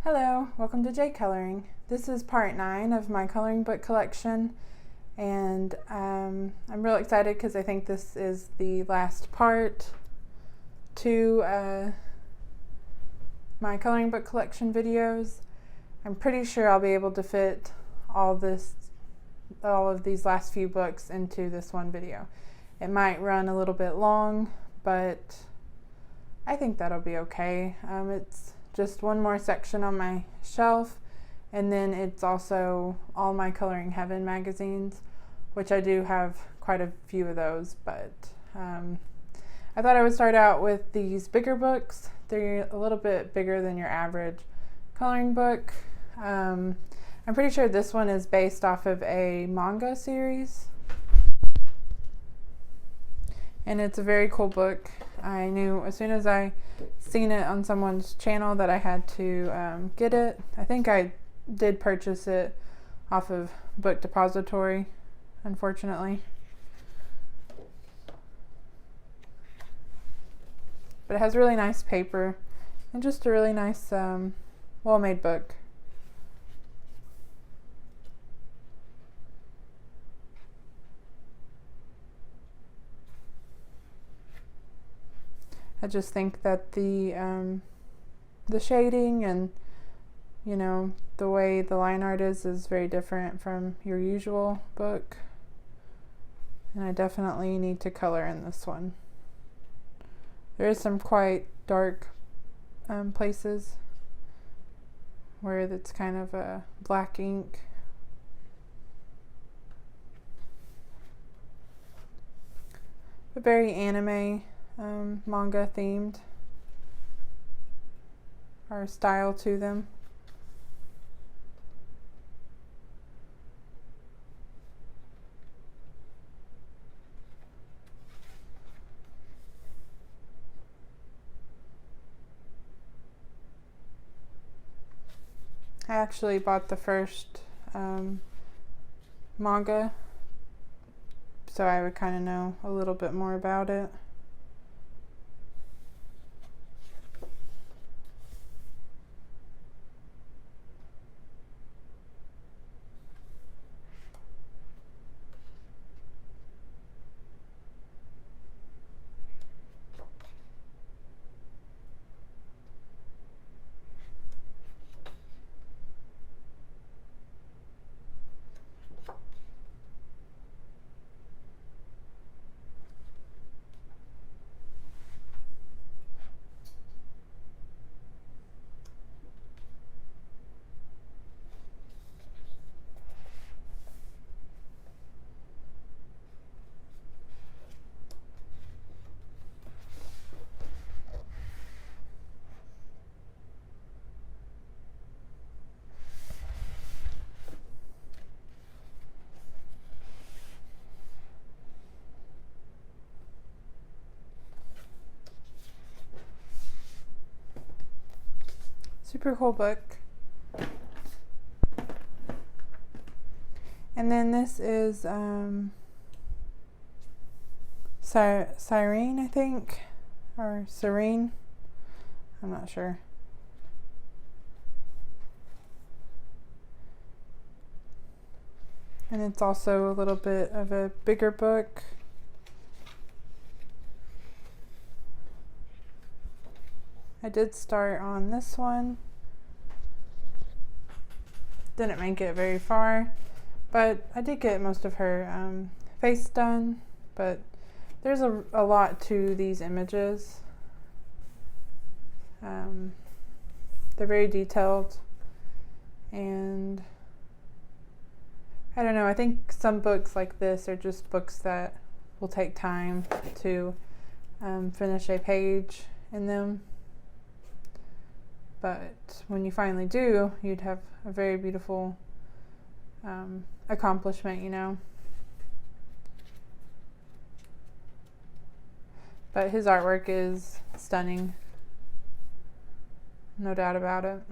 Hello, welcome to J Coloring. This is part 9 of my coloring book collection, and I'm real excited because I think this is the last part to my coloring book collection videos. I'm pretty sure I'll be able to fit all of these last few books into this one video. It might run a little bit long, but I think that'll be okay. It's just one more section on my shelf, and then it's also all my Coloring Heaven magazines, which I do have quite a few of those, but I thought I would start out with these bigger books. They're a little bit bigger than your average coloring book. I'm pretty sure this one is based off of a manga series, and it's a very cool book. I knew as soon as I seen it on someone's channel that I had to get it. I think I did purchase it off of Book Depository, unfortunately. But it has really nice paper and just a really nice, well-made book. I just think that the shading and, the way the line art is very different from your usual book. And I definitely need to color in this one. There is some quite dark places where it's kind of a black ink. But very anime. Manga themed, or style to them. I actually bought the first manga, so I would kind of know a little bit more about it. Super cool book. And then this is Sirene, I think, or Serene. I'm not sure. And it's also a little bit of a bigger book. I did start on this one. Didn't make it very far, but I did get most of her face done. But there's a lot to these images. They're very detailed, and I don't know, I think some books like this are just books that will take time to finish a page in them. But when you finally do, you'd have a very beautiful accomplishment, But his artwork is stunning. No doubt about it.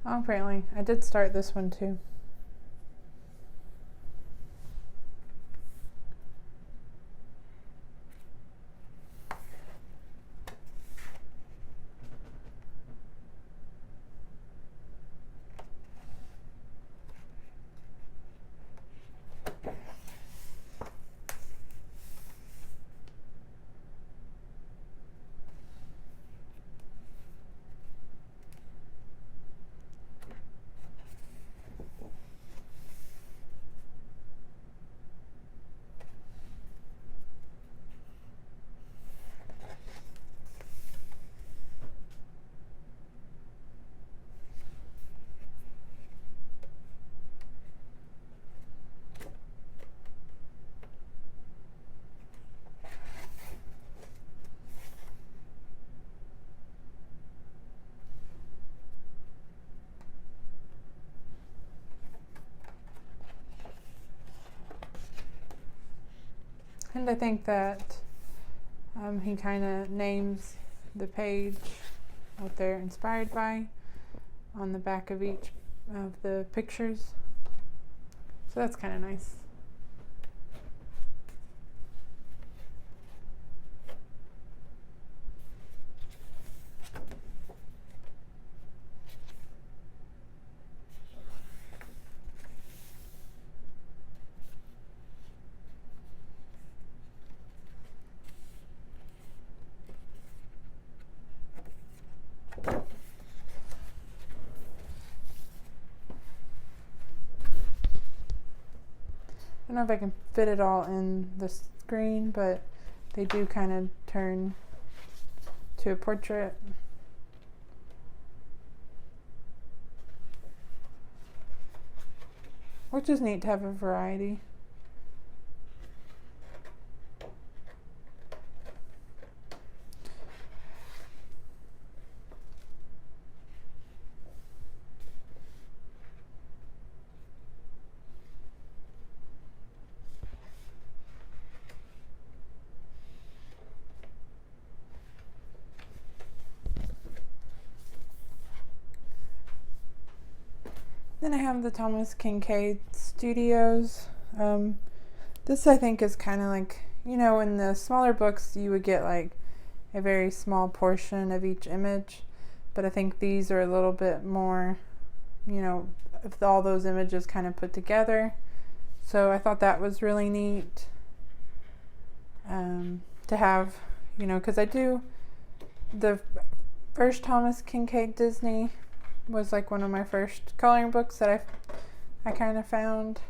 Oh, apparently, I did start this one too. And I think that he kind of names the page what they're inspired by on the back of each of the pictures. So that's kind of nice. I don't know if I can fit it all in the screen, but they do kind of turn to a portrait. Which is neat to have a variety. Then I have the Thomas Kinkade Studios. This I think is kind of like, you know, in the smaller books you would get like a very small portion of each image, but I think these are a little bit more, you know, of all those images kind of put together. So I thought that was really neat to have, you know, because I do, the first Thomas Kinkade Disney was like one of my first coloring books that I kind of found.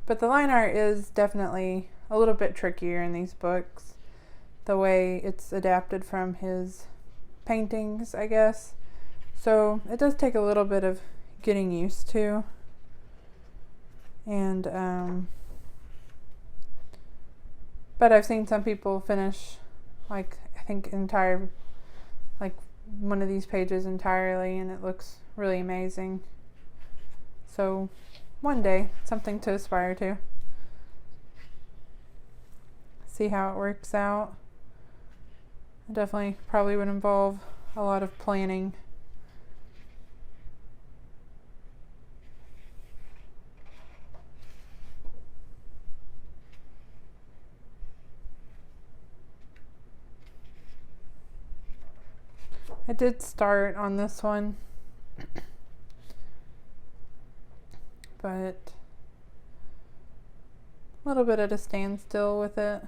But the line art is definitely a little bit trickier in these books. The way it's adapted from his paintings, I guess. So it does take a little bit of getting used to. And, but I've seen some people finish, like, I think entire, like, one of these pages entirely, and it looks really amazing. So one day, something to aspire to. See how it works out. It definitely probably would involve a lot of planning. I did start on this one, but a little bit at a standstill with it.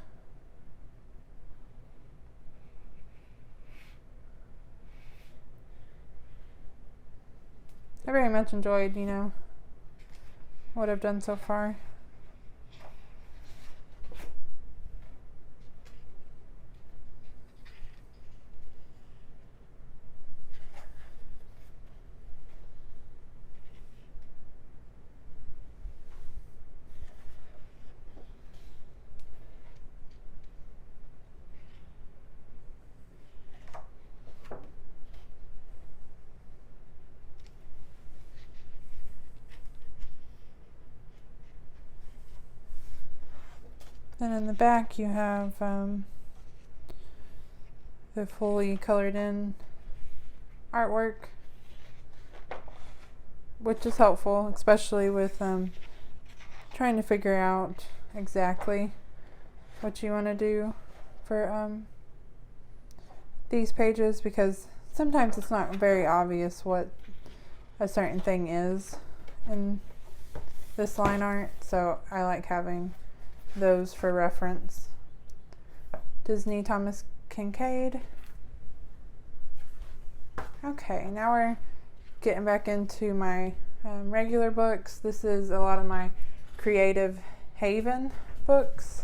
I very much enjoyed, you know, what I've done so far. Then in the back you have the fully colored in artwork, which is helpful, especially with trying to figure out exactly what you want to do for these pages, because sometimes it's not very obvious what a certain thing is in this line art, so I like having those for reference. Disney Thomas Kinkade. Okay, now we're getting back into my regular books. This is a lot of my Creative Haven books.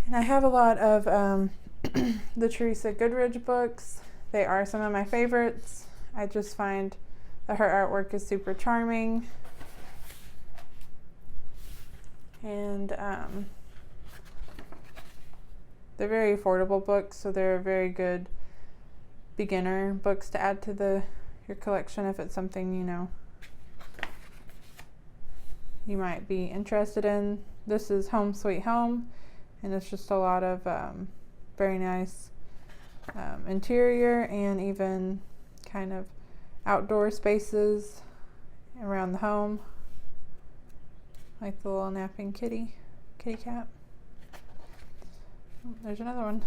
And I have a lot of the Teresa Goodridge books. They are some of my favorites. I just find that her artwork is super charming. And they're very affordable books, so they're very good beginner books to add to your collection if it's something, you know, you might be interested in. This is Home Sweet Home, and it's just a lot of very nice interior and even kind of outdoor spaces around the home, like the little napping kitty cat. Oh, there's another one.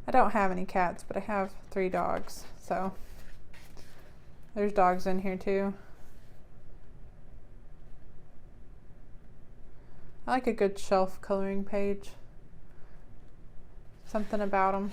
I don't have any cats, but I have 3 dogs, so there's dogs in here too. I like a good shelf coloring page. Something about them.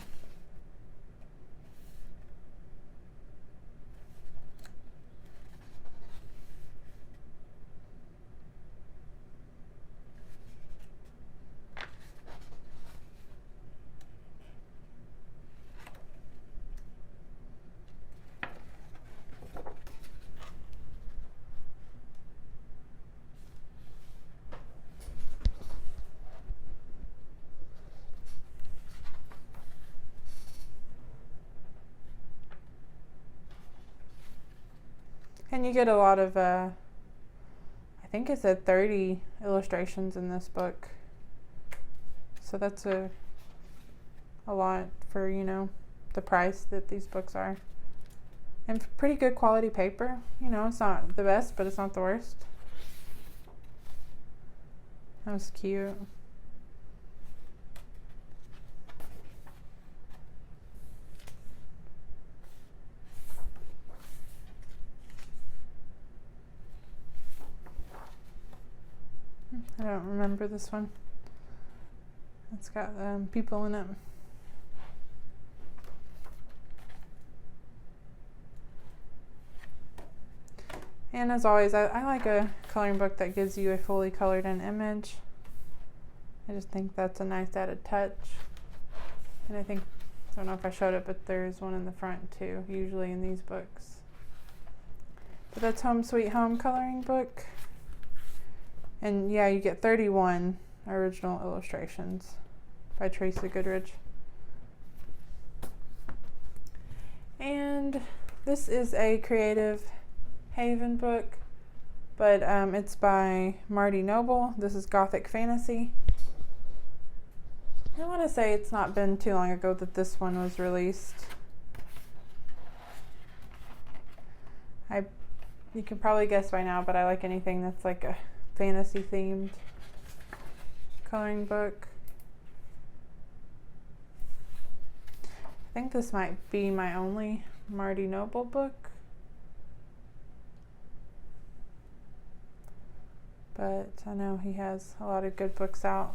And you get a lot of, I think it said 30 illustrations in this book. So that's a lot for, you know, the price that these books are. And pretty good quality paper. You know, it's not the best, but it's not the worst. That was cute. I don't remember this one. It's got people in it. And as always, I like a coloring book that gives you a fully colored in image. I just think that's a nice added touch. And I don't know if I showed it, but there's one in the front too, usually in these books. But that's Home Sweet Home coloring book. And yeah, you get 31 original illustrations by Teresa Goodridge. And this is a Creative Haven book, but it's by Marty Noble. This is Gothic Fantasy. I want to say it's not been too long ago that this one was released. You can probably guess by now, but I like anything that's like a fantasy themed coloring book. I think this might be my only Marty Noble book, but I know he has a lot of good books out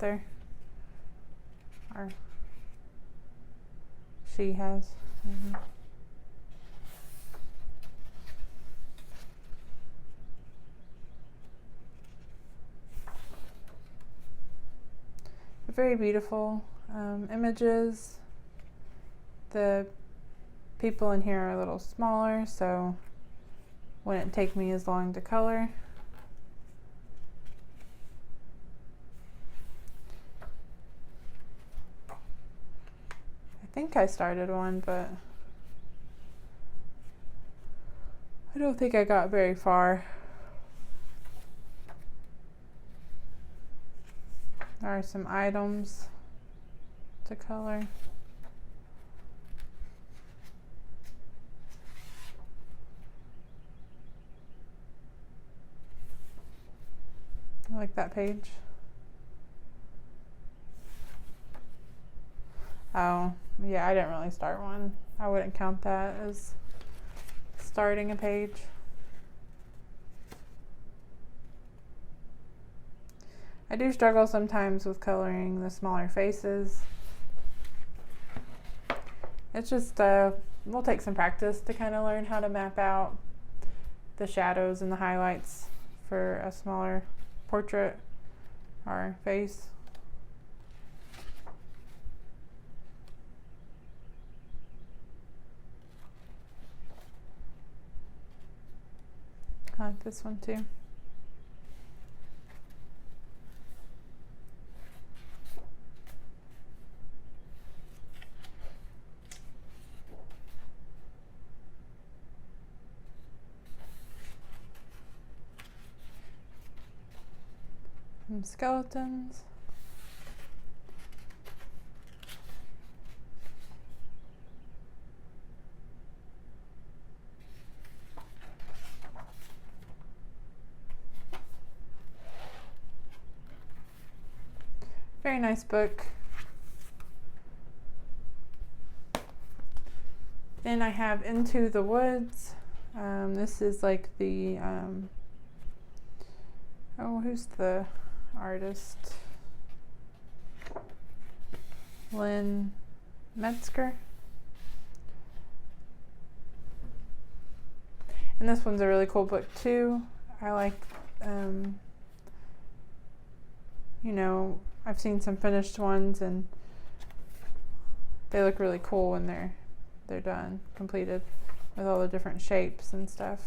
there, or she has. Very beautiful images. The people in here are a little smaller, so wouldn't take me as long to color. I think I started one, but I don't think I got very far. There are some items to color. I like that page. Oh, yeah, I didn't really start one. I wouldn't count that as starting a page. I do struggle sometimes with coloring the smaller faces. It's just, we'll take some practice to kind of learn how to map out the shadows and the highlights for a smaller portrait or face. I like this one too. some skeletons. Very nice book. Then I have Into the Woods. This is like the, oh, who's the artist? Lynn Metzger. And this one's a really cool book too. I like, you know, I've seen some finished ones and they look really cool when they're done, completed, with all the different shapes and stuff.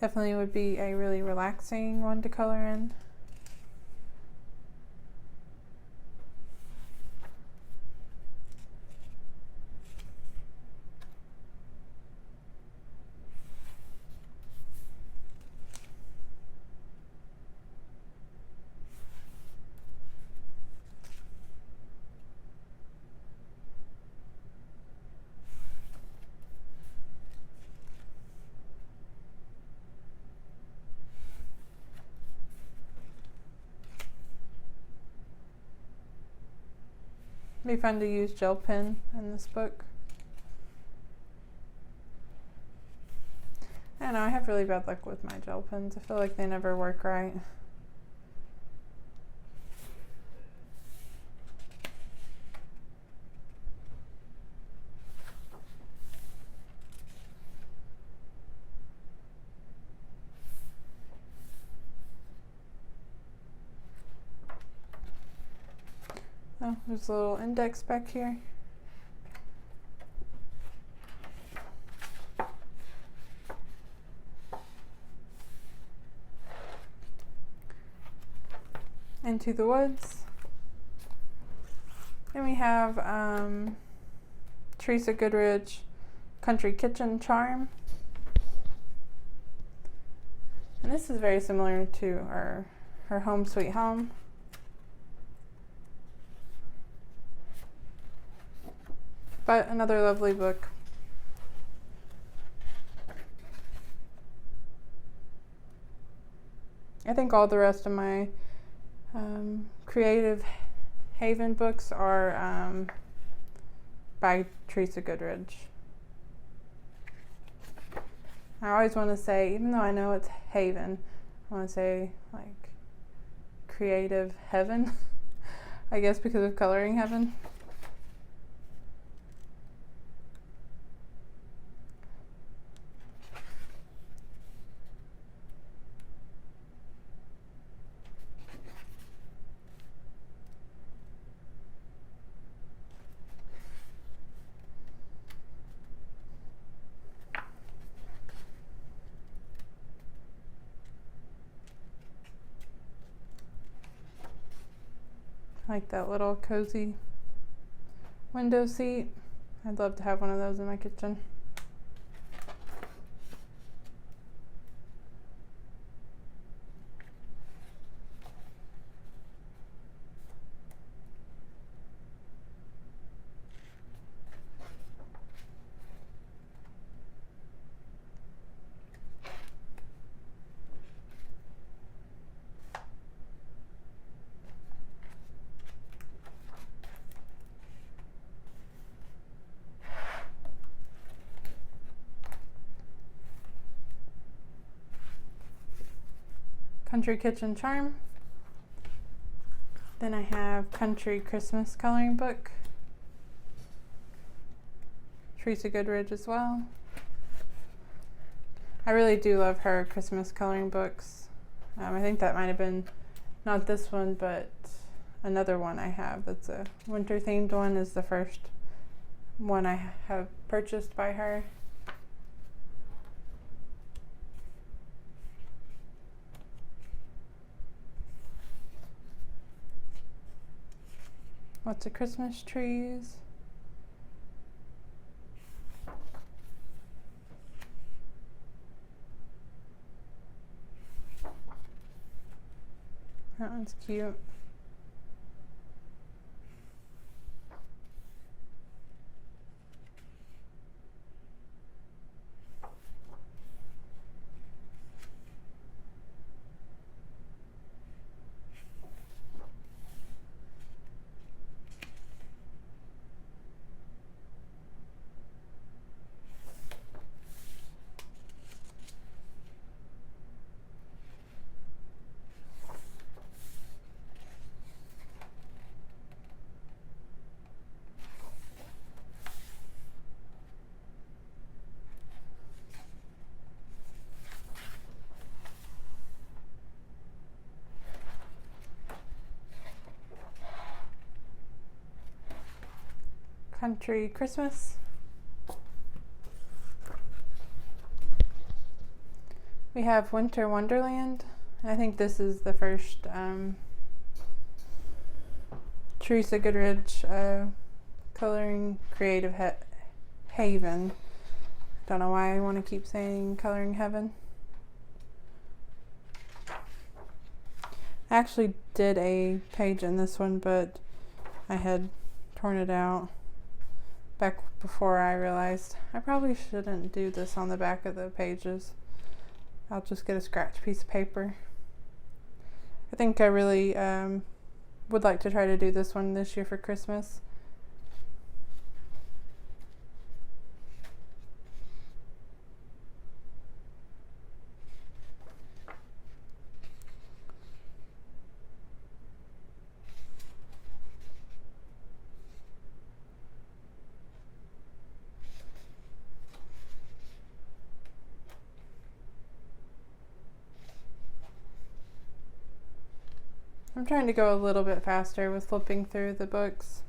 Definitely would be a really relaxing one to color in. Be fun to use gel pen in this book. I don't know, I have really bad luck with my gel pens. I feel like they never work right. Oh, there's a little index back here. Into the Woods. Then we have Teresa Goodridge, Country Kitchen Charm. And this is very similar to her Home Sweet Home. But another lovely book. I think all the rest of my Creative Haven books are by Teresa Goodridge. I always want to say, even though I know it's Haven, I want to say like Creative Heaven, I guess because of Coloring Heaven. Like that little cozy window seat. I'd love to have one of those in my kitchen. Country Kitchen Charm. Then I have Country Christmas Coloring Book. Teresa Goodridge as well. I really do love her Christmas coloring books. I think that might have been, not this one, but another one I have that's a winter themed one is the first one I have purchased by her. Lots of Christmas trees. That one's cute. Country Christmas. We have Winter Wonderland. I think this is the first Teresa Goodridge coloring creative haven. Don't know why I want to keep saying coloring heaven. I actually did a page in this one, but I had torn it out back before I realized I probably shouldn't do this on the back of the pages. I'll just get a scratch piece of paper. I think I really would like to try to do this one this year for Christmas. I'm trying to go a little bit faster with flipping through the books.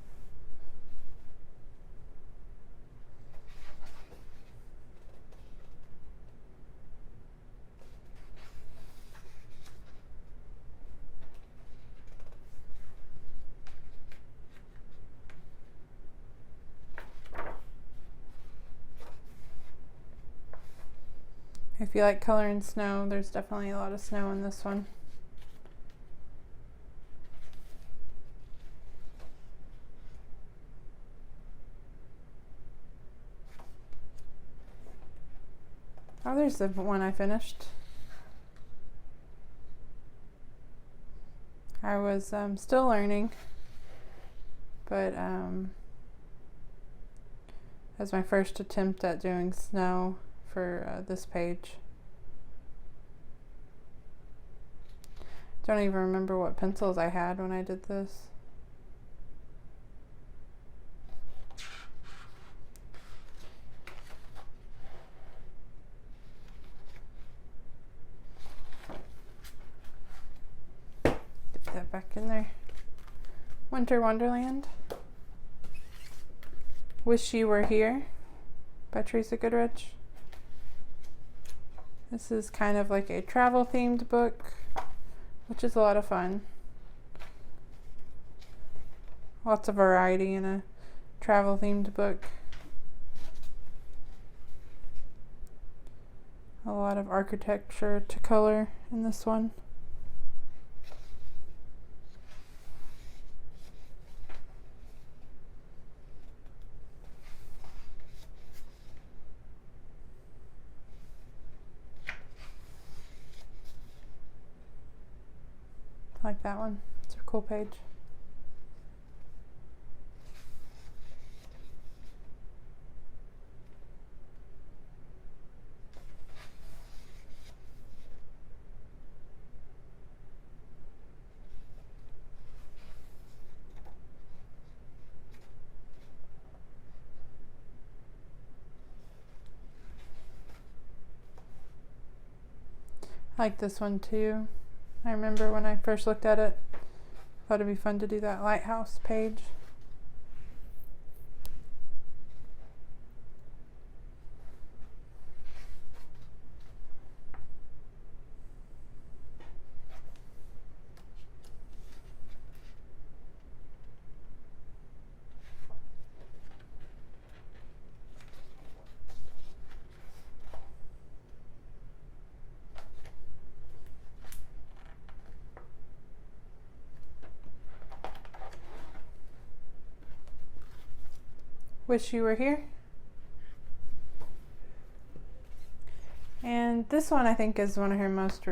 If you like coloring snow, there's definitely a lot of snow in this one. Oh, there's the one I finished. I was still learning, but as my first attempt at doing snow for this page. Don't even remember what pencils I had when I did this. That back in there. Winter Wonderland. Wish You Were Here by Teresa Goodridge. This is kind of like a travel themed book, which is a lot of fun. Lots of variety in a travel themed book. A lot of architecture to color in this one. I like that one. It's a cool page. I like this one too. I remember when I first looked at it, thought it'd be fun to do that lighthouse page. Wish You Were Here. And this one I think is one of her most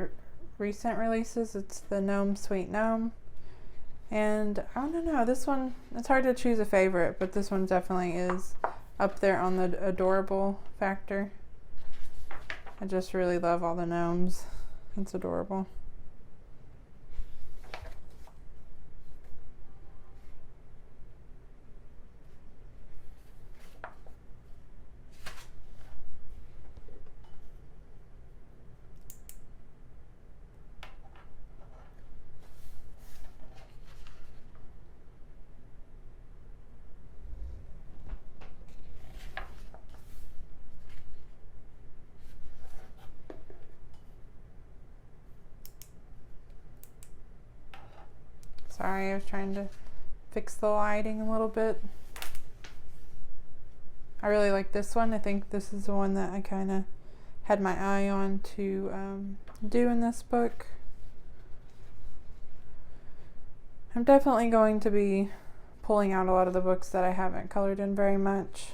recent releases. It's the Gnome Sweet Gnome. And I don't know, this one, it's hard to choose a favorite, but this one definitely is up there on the adorable factor. I just really love all the gnomes. It's adorable. Sorry, I was trying to fix the lighting a little bit. I really like this one. I think this is the one that I kind of had my eye on to do in this book. I'm definitely going to be pulling out a lot of the books that I haven't colored in very much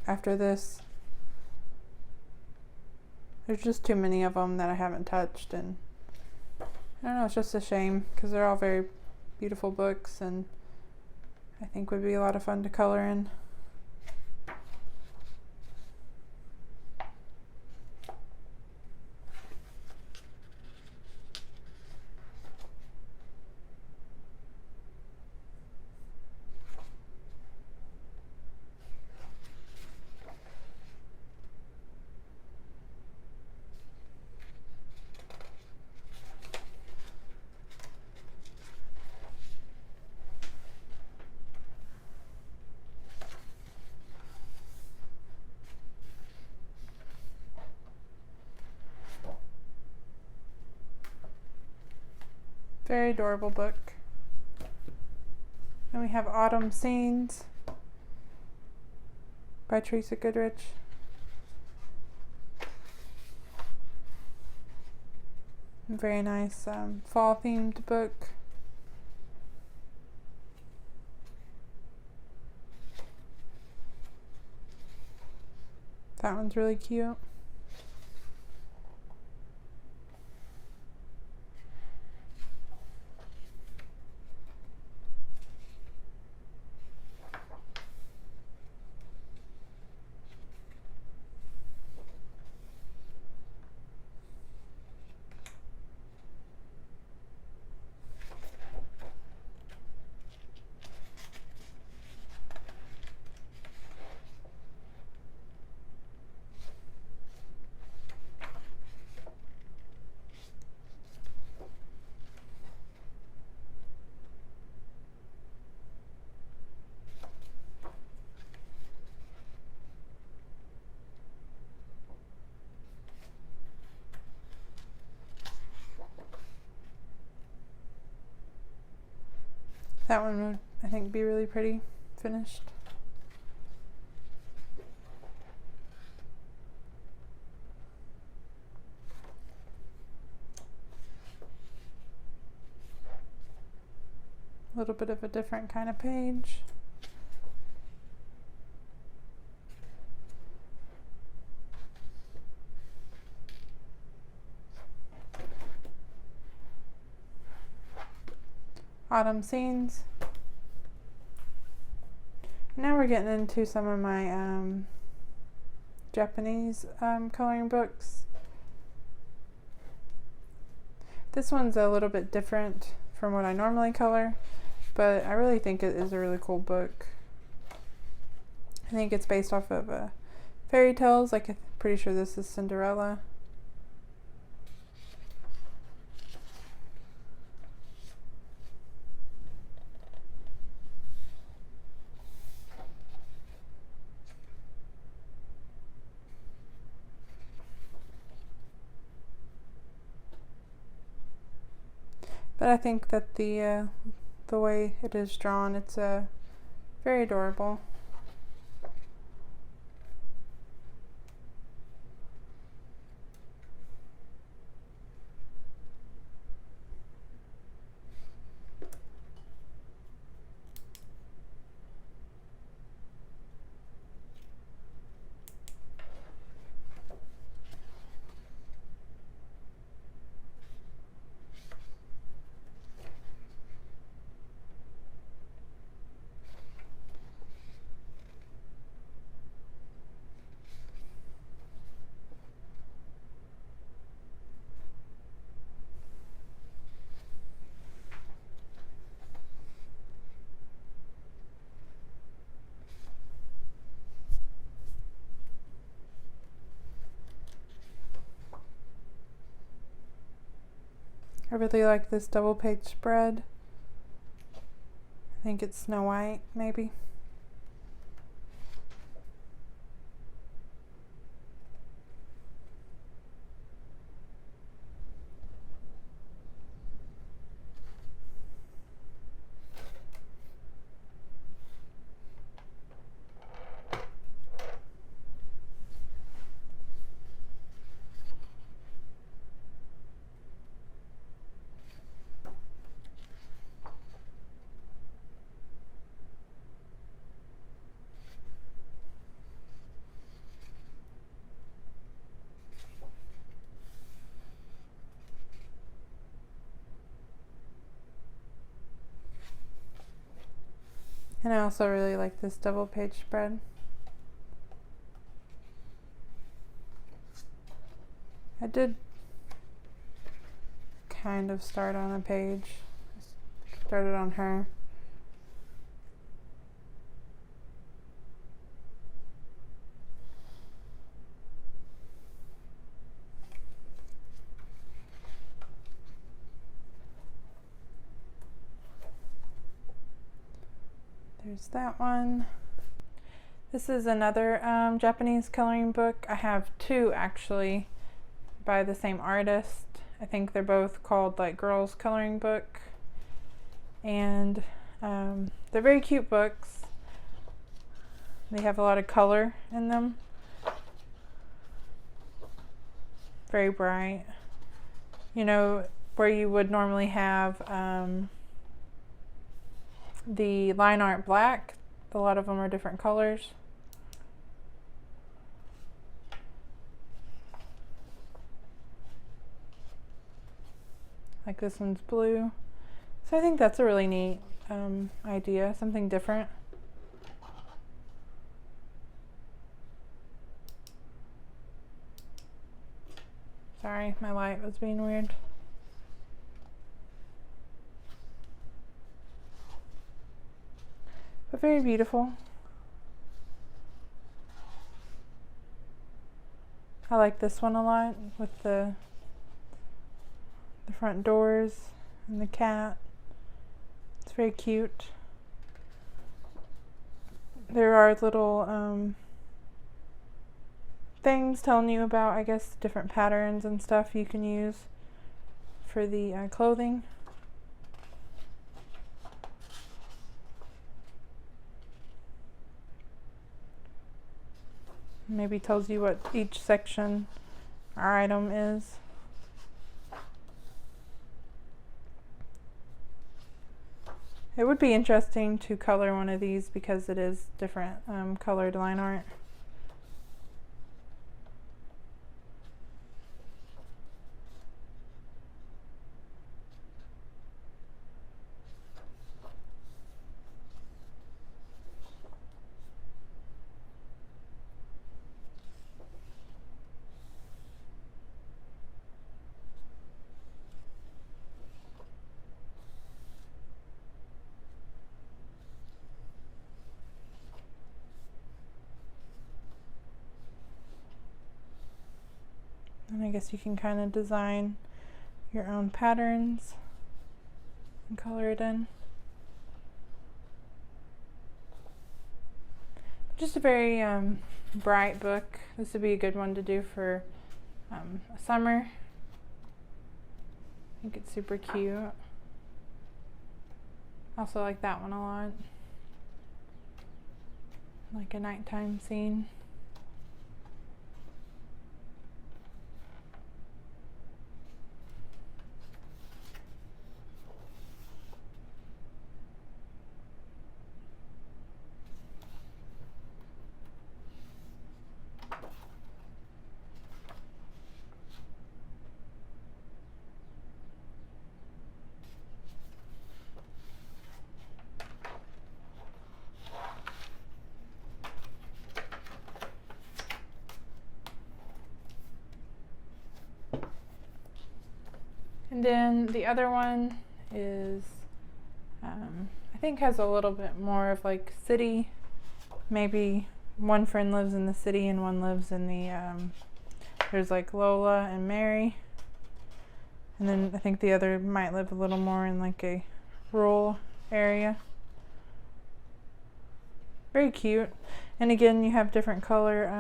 after this. There's just too many of them that I haven't touched, and I don't know, it's just a shame because they're all very beautiful books and I think would be a lot of fun to color in. Very adorable book. And we have Autumn Scenes by Teresa Goodridge. Very nice fall themed book. That one's really cute. That one would, I think, be really pretty finished. A little bit of a different kind of page. Autumn Scenes. Now we're getting into some of my Japanese coloring books. This one's a little bit different from what I normally color, but I really think it is a really cool book. I think it's based off of fairy tales, like I'm pretty sure this is Cinderella. But I think that the way it is drawn, it's very adorable. I really like this double page spread. I think it's Snow White, maybe. And I also really like this double page spread. I did kind of start on a page. Started on her. There's that one. This is another Japanese coloring book. I have two actually by the same artist. I think they're both called like Girls Coloring Book. And they're very cute books. They have a lot of color in them. Very bright. You know, where you would normally have the line art black, a lot of them are different colors. Like this one's blue. So I think that's a really neat idea, something different. Sorry, my light was being weird. But very beautiful. I like this one a lot with the front doors and the cat. It's very cute. There are little things telling you about, I guess, different patterns and stuff you can use for the clothing. Maybe tells you what each section or item is. It would be interesting to color one of these because it is different colored line art. And I guess you can kind of design your own patterns and color it in. Just a very bright book. This would be a good one to do for summer. I think it's super cute. Also like that one a lot. Like a nighttime scene. And then the other one is, I think has a little bit more of like city. Maybe one friend lives in the city and one lives in the, there's like Lola and Mary. And then I think the other might live a little more in like a rural area. Very cute. And again, you have different color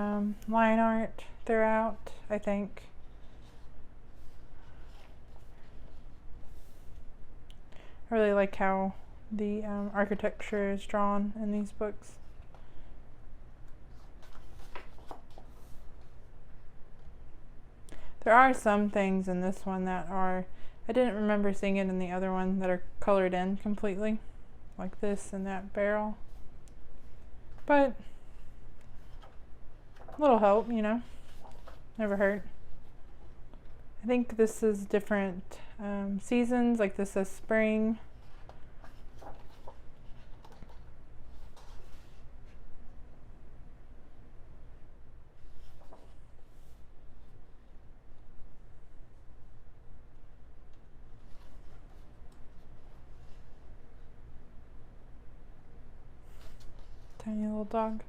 line art throughout, I think. I really like how the architecture is drawn in these books. There are some things in this one that are, I didn't remember seeing it in the other one, that are colored in completely, like this and that barrel. But a little help, you know, never hurt. I think this is different seasons, like this is spring. Tiny little dog.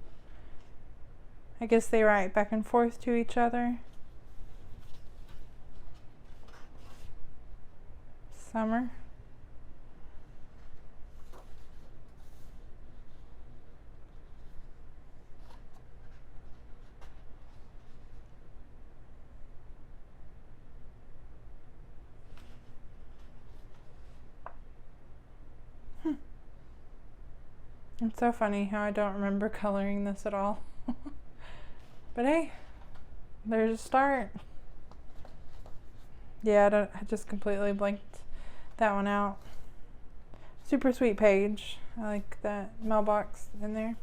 I guess they write back and forth to each other. Summer. It's so funny how I don't remember coloring this at all. But hey, there's a start. Yeah, I just completely blanked that one out. Super sweet page. I like that mailbox in there.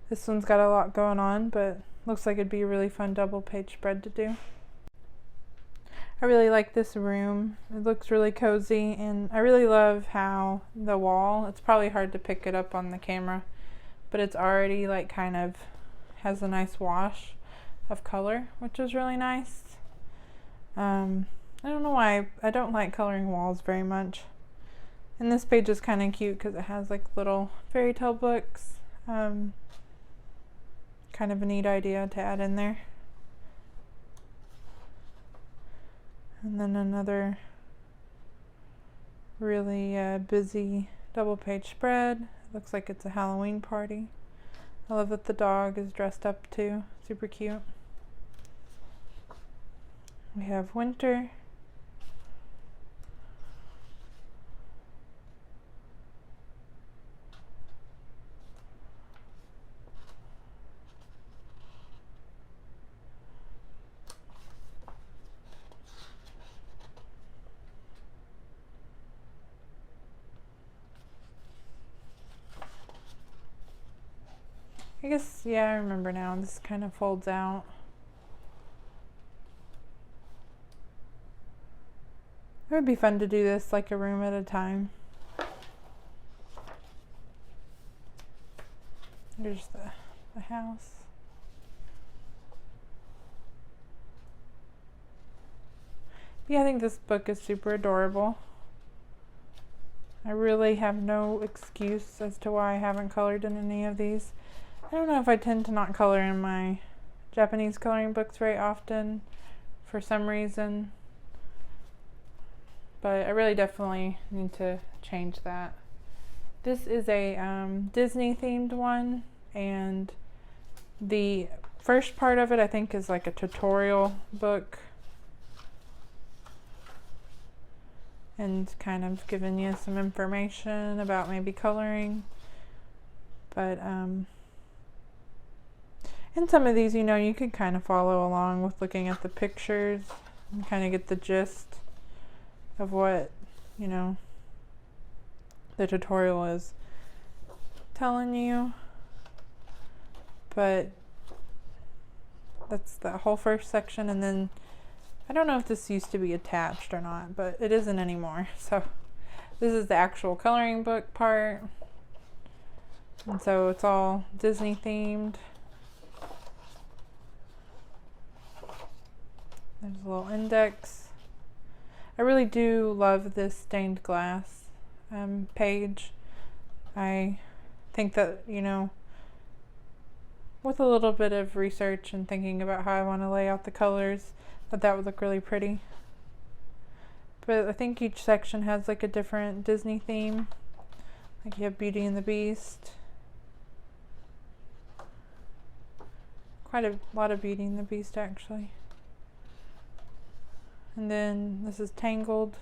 This one's got a lot going on, but looks like it'd be a really fun double page spread to do. I really like this room. It looks really cozy, and I really love how the wall, it's probably hard to pick it up on the camera, but it's already like kind of has a nice wash of color, which is really nice. I don't know why I don't like coloring walls very much. And this page is kind of cute because it has like little fairy tale books. Kind of a neat idea to add in there. And then another really busy double page spread. Looks like it's a Halloween party. I love that the dog is dressed up too. Super cute. We have winter. I guess, yeah, I remember now. This kind of folds out. It would be fun to do this like a room at a time. Here's the house. Yeah, I think this book is super adorable. I really have no excuse as to why I haven't colored in any of these. I don't know if I tend to not color in my Japanese coloring books very often for some reason, but I really definitely need to change that. This is a Disney themed one, and the first part of it I think is like a tutorial book and kind of giving you some information about maybe coloring, but in some of these, you know, you could kind of follow along with looking at the pictures and kind of get the gist of what, you know, the tutorial is telling you. But that's the whole first section, and then I don't know if this used to be attached or not, but it isn't anymore. So this is the actual coloring book part, and so it's all Disney themed. There's a little index. I really do love this stained glass page. I think that, you know, with a little bit of research and thinking about how I want to lay out the colors, Thought that would look really pretty. But I think each section has like a different Disney theme. Like you have Beauty and the Beast. Quite a lot of Beauty and the Beast actually. And then this is Tangled.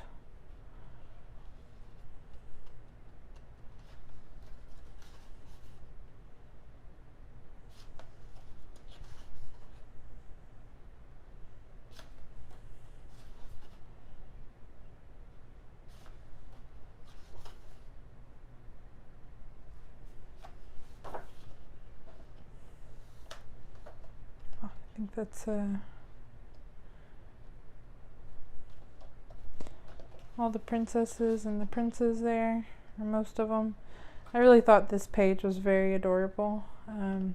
I think that's all the princesses and the princes there, or most of them. I really thought this page was very adorable. I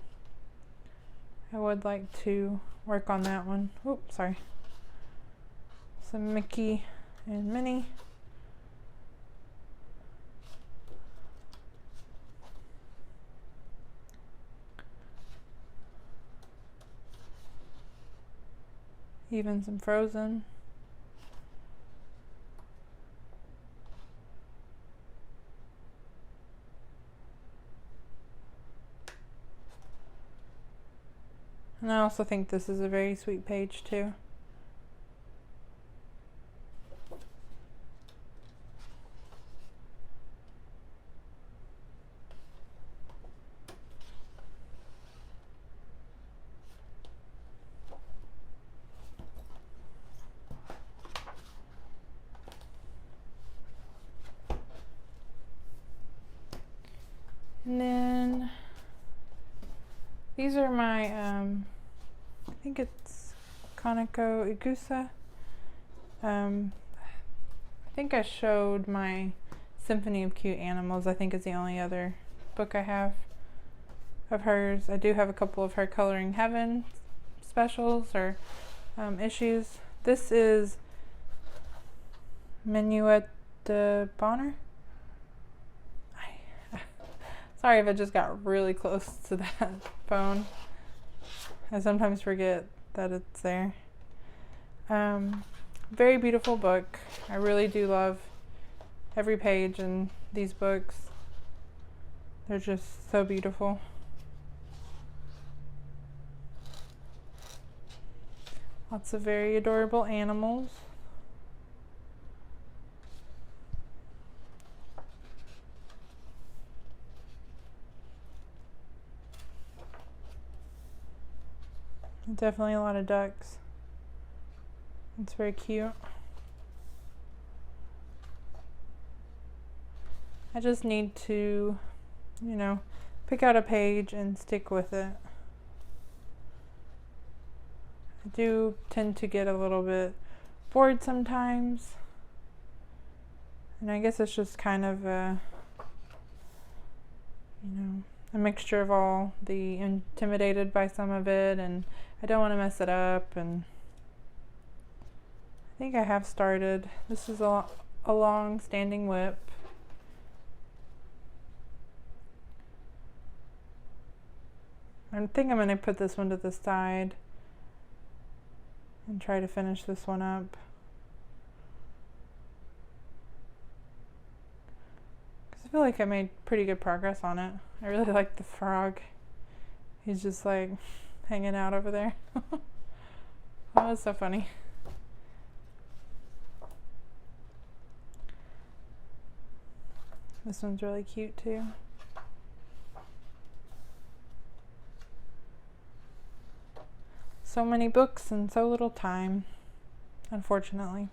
would like to work on that one. Oops, sorry. Some Mickey and Minnie. Even some Frozen. And I also think this is a very sweet page too. And then these are my, I think it's Kaneko Igusa. I think I showed my Symphony of Cute Animals. I think is the only other book I have of hers. I do have a couple of her Coloring Heaven specials or issues. This is Minuet de Bonheur. Sorry if I just got really close to that phone. I sometimes forget that it's there. Very beautiful book. I really do love every page in these books. They're just so beautiful. Lots of very adorable animals. Definitely a lot of ducks. It's very cute. I just need to, you know, pick out a page and stick with it. I do tend to get a little bit bored sometimes. And I guess it's just kind of a, you know, a mixture of all the intimidated by some of it, and I don't want to mess it up. And I think I have started. This is a long standing whip. I think I'm going to put this one to the side and try to finish this one up. I feel like I made pretty good progress on it. I really like the frog. He's just like hanging out over there. That was so funny. This one's really cute too. So many books and so little time, unfortunately.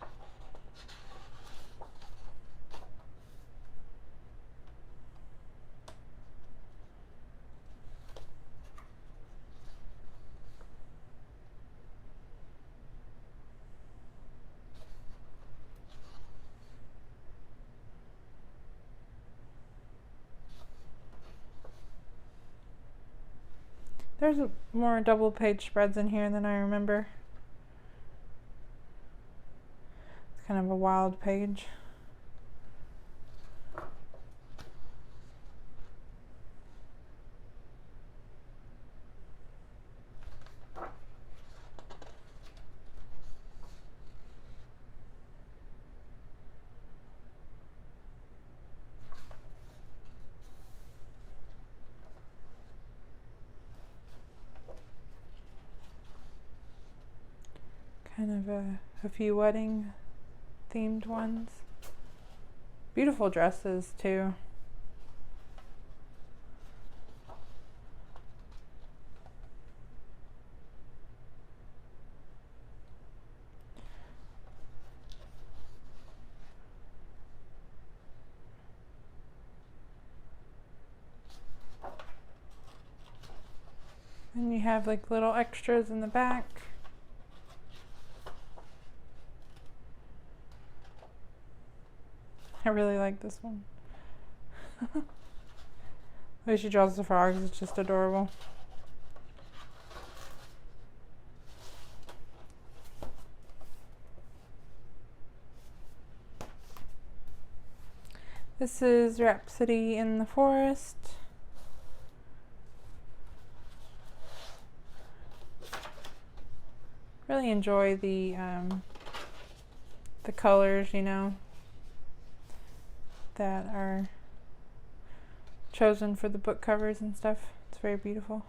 There's more double page spreads in here than I remember. It's kind of a wild page. kind of a few wedding themed ones. Beautiful dresses too. And you have like little extras in the back. I really like this one. The way she draws the frogs is just adorable. This is Rhapsody in the Forest. Really enjoy the colors, you know, that are chosen for the book covers and stuff. It's very beautiful.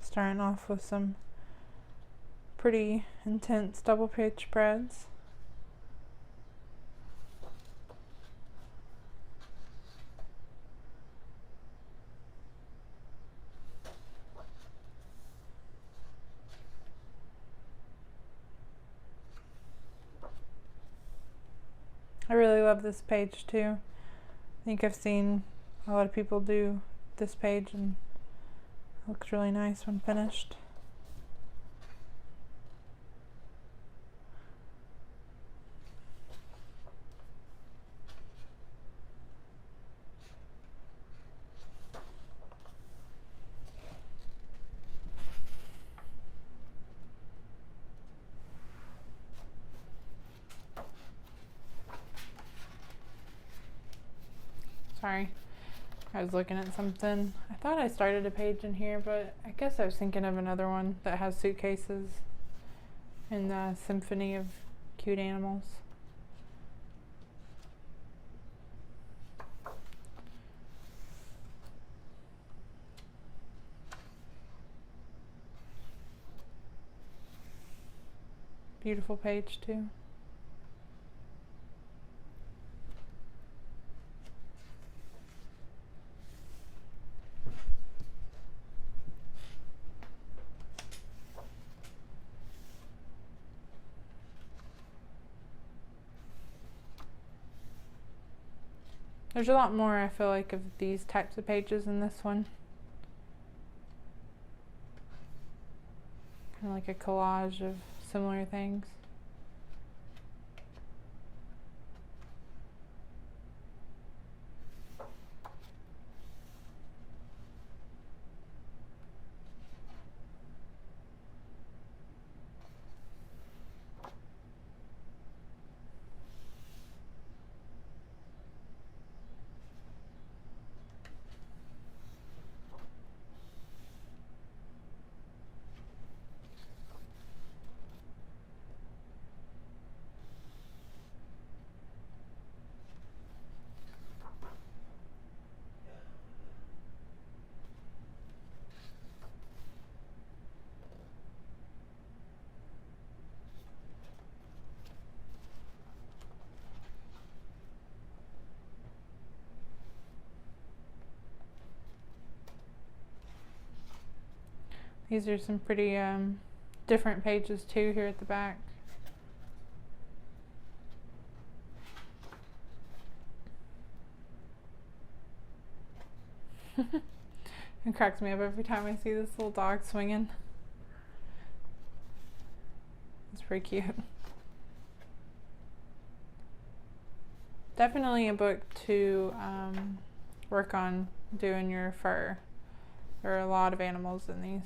Starting off with some pretty intense double page spreads. I really love this page too. I think I've seen a lot of people do this page and it looks really nice when finished. Sorry, I was looking at something. I thought I started a page in here, but I guess I was thinking of another one that has suitcases in the Symphony of Cute Animals. Beautiful page too. There's a lot more, I feel like, of these types of pages in this one. Kind of like a collage of similar things. These are some pretty different pages too here at the back. It cracks me up every time I see this little dog swinging. It's pretty cute. Definitely a book to work on doing your fur. There are a lot of animals in these.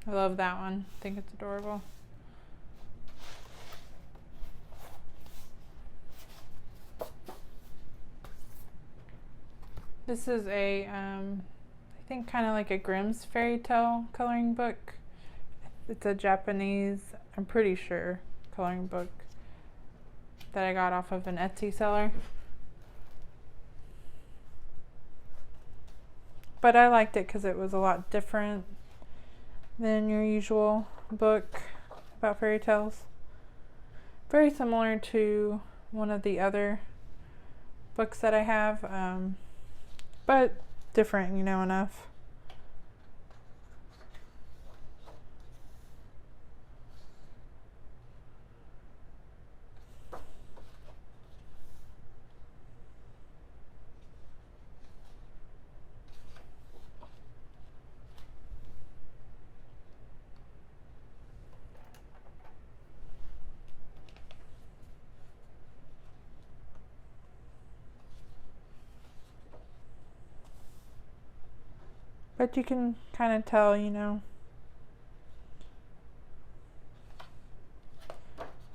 I love that one. I think it's adorable. This is a, I think kind of like a Grimm's fairy tale coloring book. I It's a Japanese, I'm pretty sure, coloring book that I got off of an Etsy seller. But I liked it because it was a lot different than your usual book about fairy tales. Very similar to one of the other books that I have, but different, you know, enough. But you can kind of tell, you know,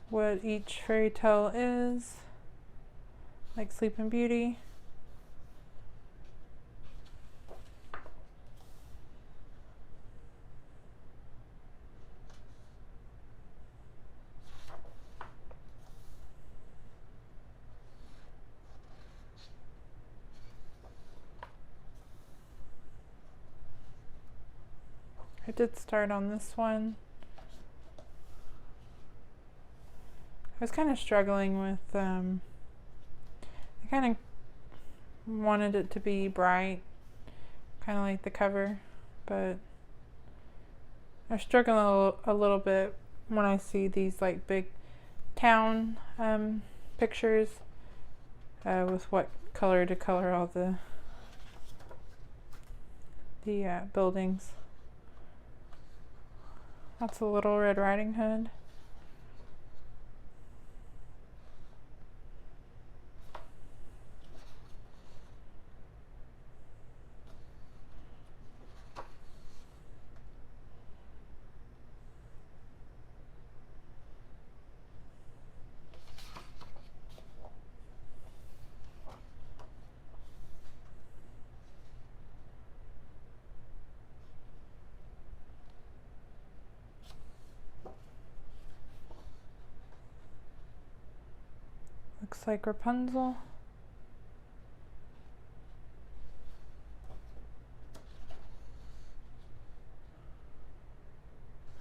what each fairy tale is, like Sleeping Beauty. I did start on this one. I was kind of struggling with, I kind of wanted it to be bright, kind of like the cover, but I struggle a little bit when I see these like big town pictures with what color to color all the buildings. That's a Little Red Riding Hood. Looks like Rapunzel.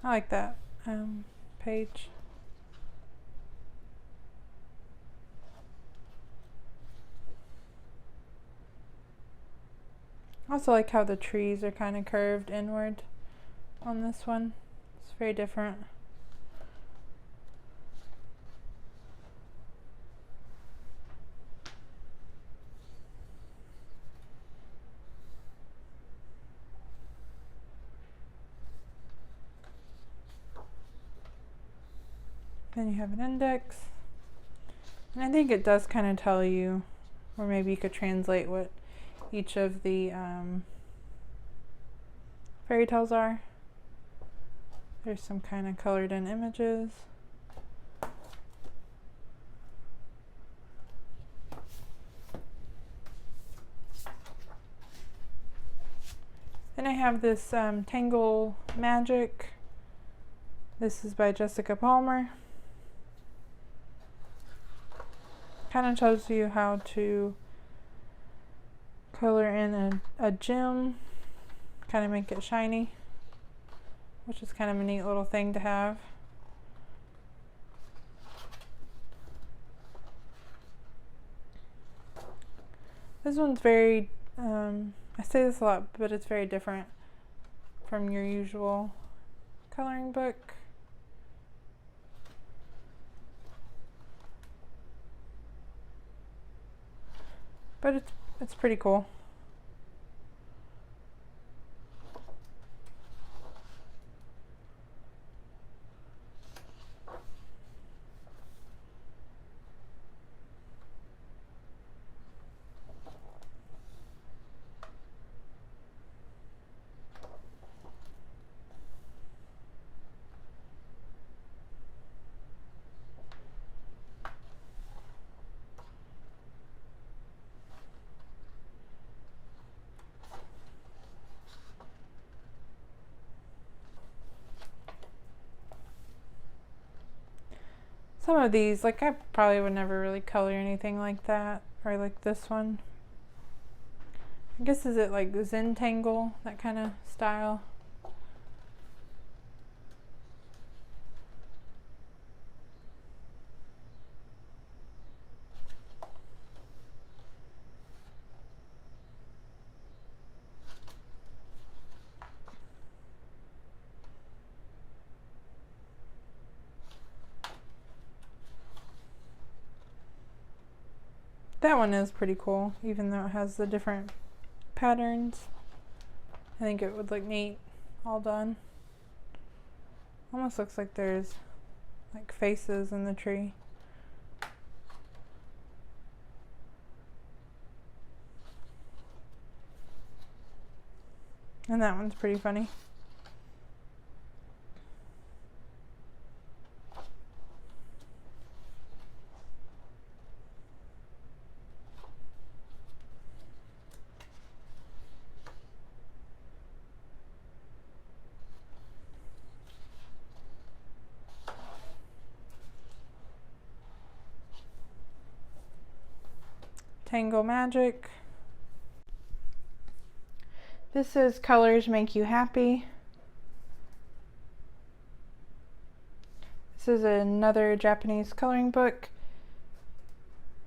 I like that page. I also like how the trees are kind of curved inward on this one. It's very different. Then you have an index. And I think it does kind of tell you, or maybe you could translate what each of the fairy tales are. There's some kind of colored in images. Then I have this Tangle Magic. This is by Jessica Palmer. Kind of shows you how to color in a gem, kind of make it shiny, which is kind of a neat little thing to have. This one's very, I say this a lot, but it's very different from your usual coloring book. But it's pretty cool. Some of these, like I probably would never really color anything like that, or like this one. I guess is it like Zentangle, that kind of style. That one is pretty cool, even though it has the different patterns. I think it would look neat all done. Almost looks like there's like faces in the tree. And that one's pretty funny. Tangle Magic. This is Colors Make You Happy. This is another Japanese coloring book,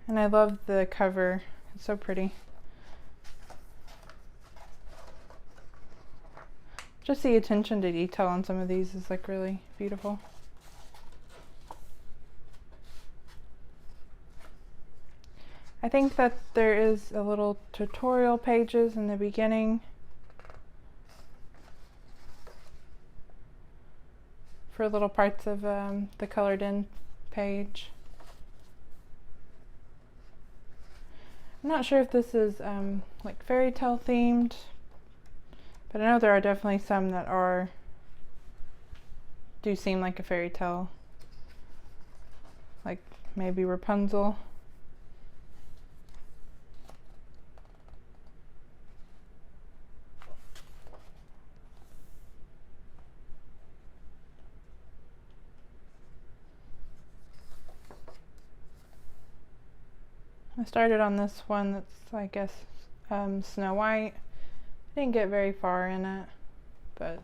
and I love the cover. It's so pretty. Just the attention to detail on some of these is like really beautiful. I think that there is a little tutorial pages in the beginning for little parts of the colored in page. I'm not sure if this is like Fairytale themed, but I know there are definitely some that do seem like a fairy tale, like maybe Rapunzel. I started on this one that's, I guess, Snow White. I didn't get very far in it, but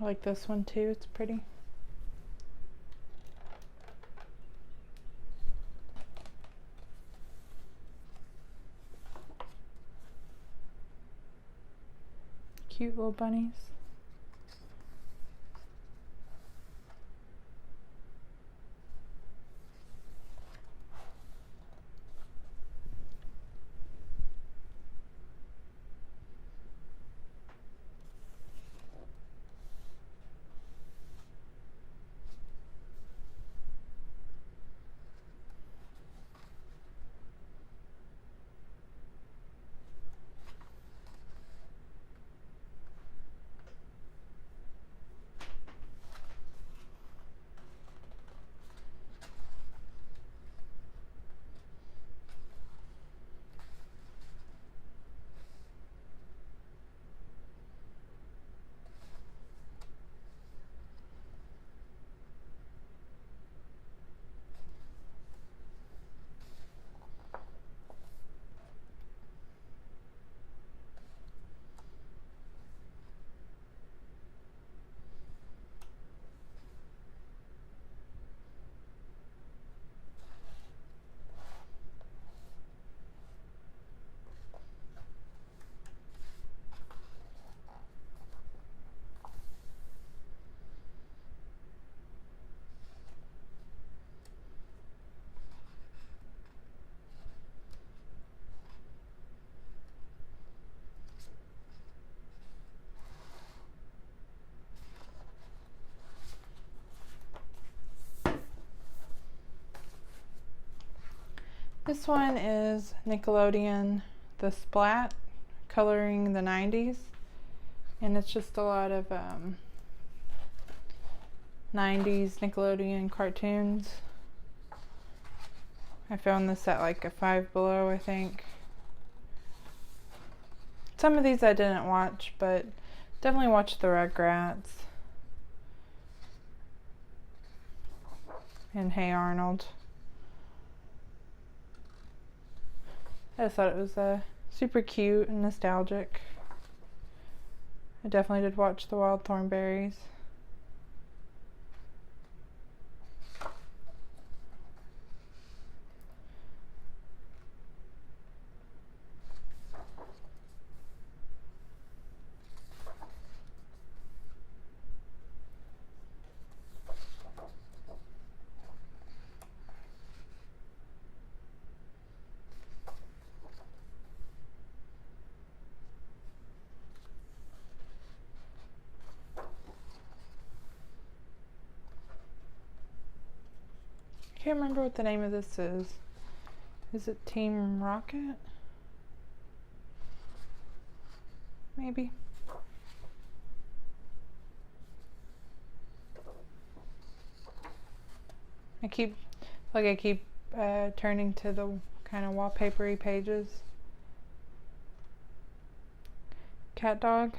I like this one too, it's pretty. Cute little bunnies. This one is Nickelodeon, The Splat, Coloring the 90s, and it's just a lot of 90s Nickelodeon cartoons. I found this at like a Five Below, I think. Some of these I didn't watch, but definitely watched the Rugrats and Hey Arnold. I just thought it was super cute and nostalgic. I definitely did watch the Wild Thornberrys. I can't remember what the name of this is. Is it Team Rocket? Maybe. I keep turning to the kind of wallpapery pages. Cat Dog.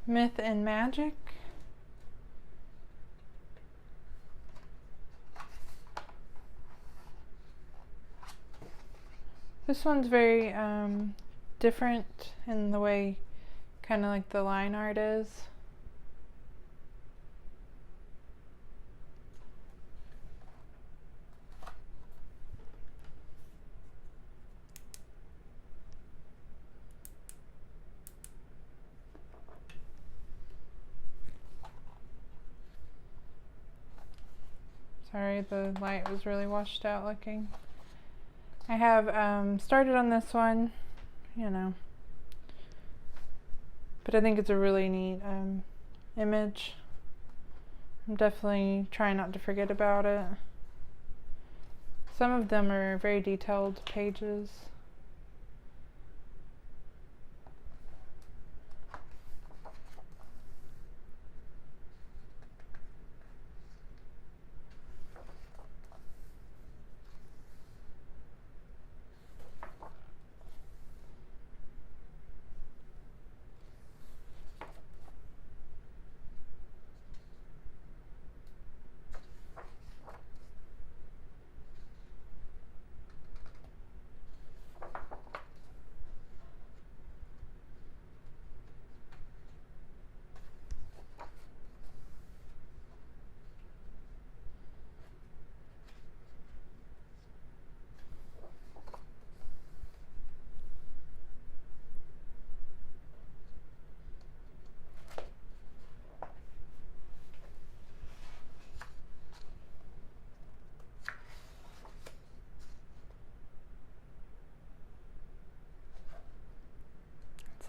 Myth and Magic. This one's very different in the way, kind of like the line art is. Sorry, the light was really washed out looking. I have started on this one, you know, but I think it's a really neat image. I'm definitely trying not to forget about it. Some of them are very detailed pages.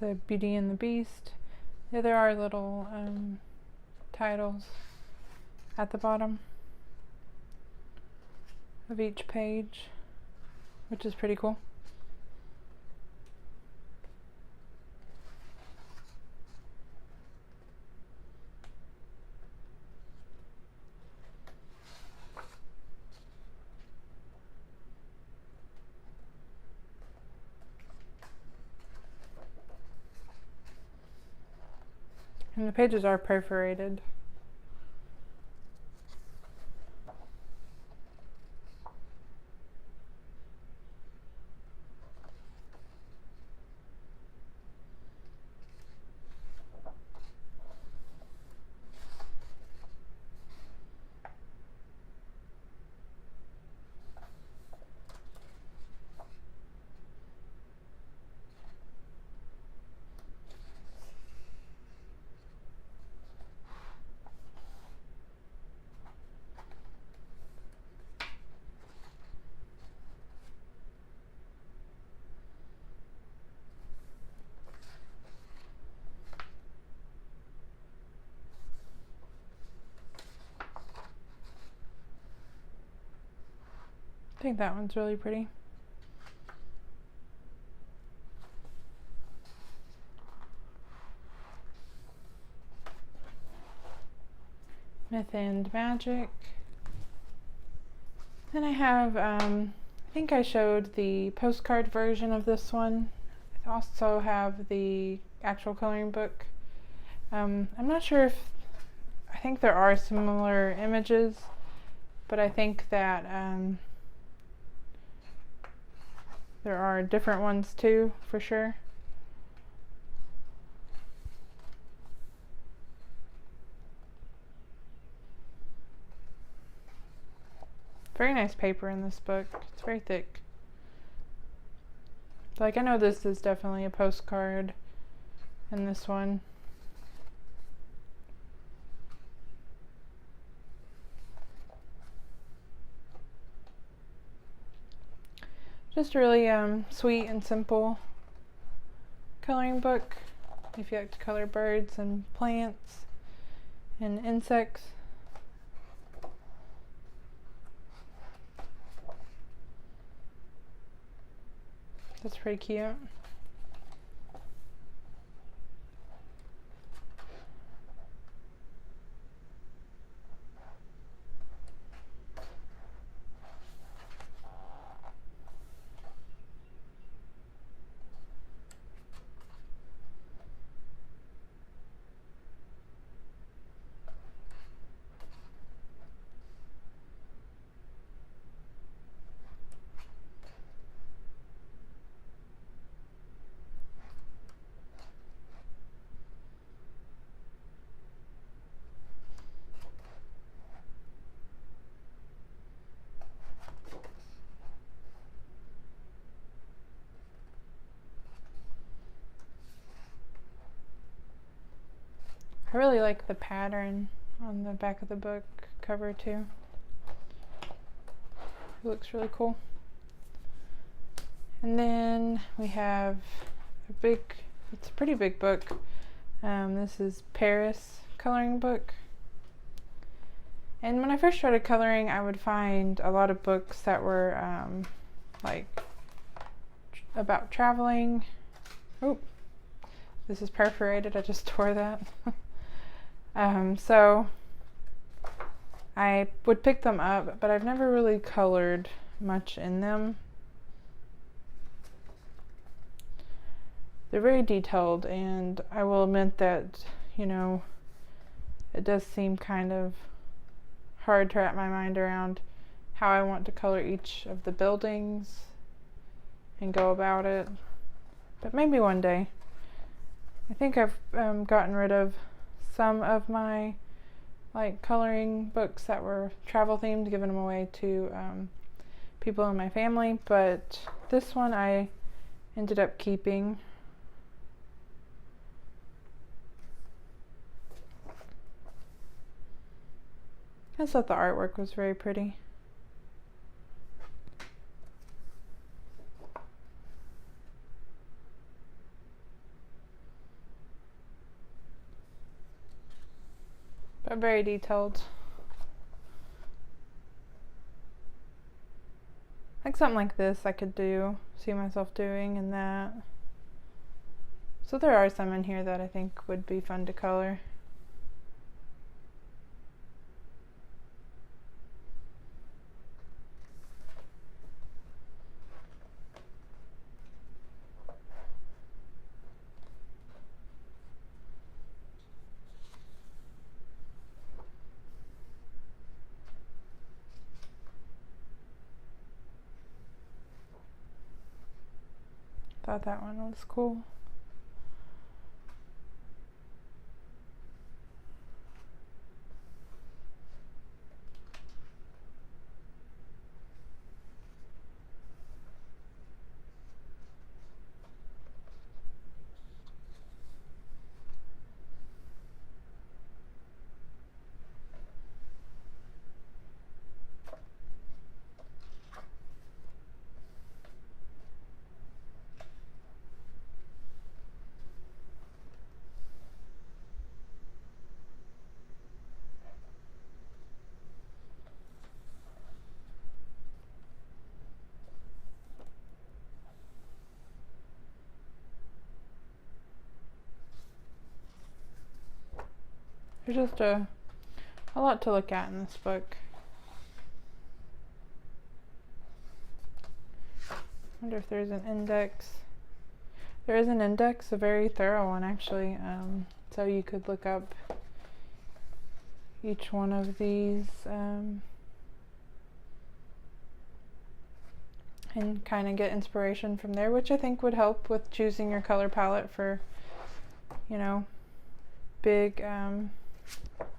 It's a Beauty and the Beast. Yeah, there are little titles at the bottom of each page, which is pretty cool. And the pages are perforated. I think that one's really pretty. Myth and Magic. Then I have, I think I showed the postcard version of this one. I also have the actual coloring book. I'm not sure if, I think there are similar images, but I think that there are different ones too, for sure. Very nice paper in this book. It's very thick. Like, I know this is definitely a postcard in this one. Just a really sweet and simple coloring book if you like to color birds and plants and insects. That's pretty cute. I really like the pattern on the back of the book cover too. It looks really cool. And then we have it's a pretty big book. This is Paris coloring book. And when I first started coloring, I would find a lot of books that were like about traveling. Oh, this is perforated, I just tore that. So I would pick them up, but I've never really colored much in them. They're very detailed, and I will admit that, you know, it does seem kind of hard to wrap my mind around how I want to color each of the buildings and go about it. But maybe one day. I think I've gotten rid of some of my coloring books that were travel themed, giving them away to people in my family, but this one I ended up keeping. I just thought the artwork was very pretty. But very detailed. Like something like this I could see myself doing in that. So there are some in here that I think would be fun to color. Thought that one was cool. There's just a lot to look at in this book. I wonder if there's an index. There is an index, a very thorough one actually. So you could look up each one of these and kind of get inspiration from there, which I think would help with choosing your color palette for, you know, big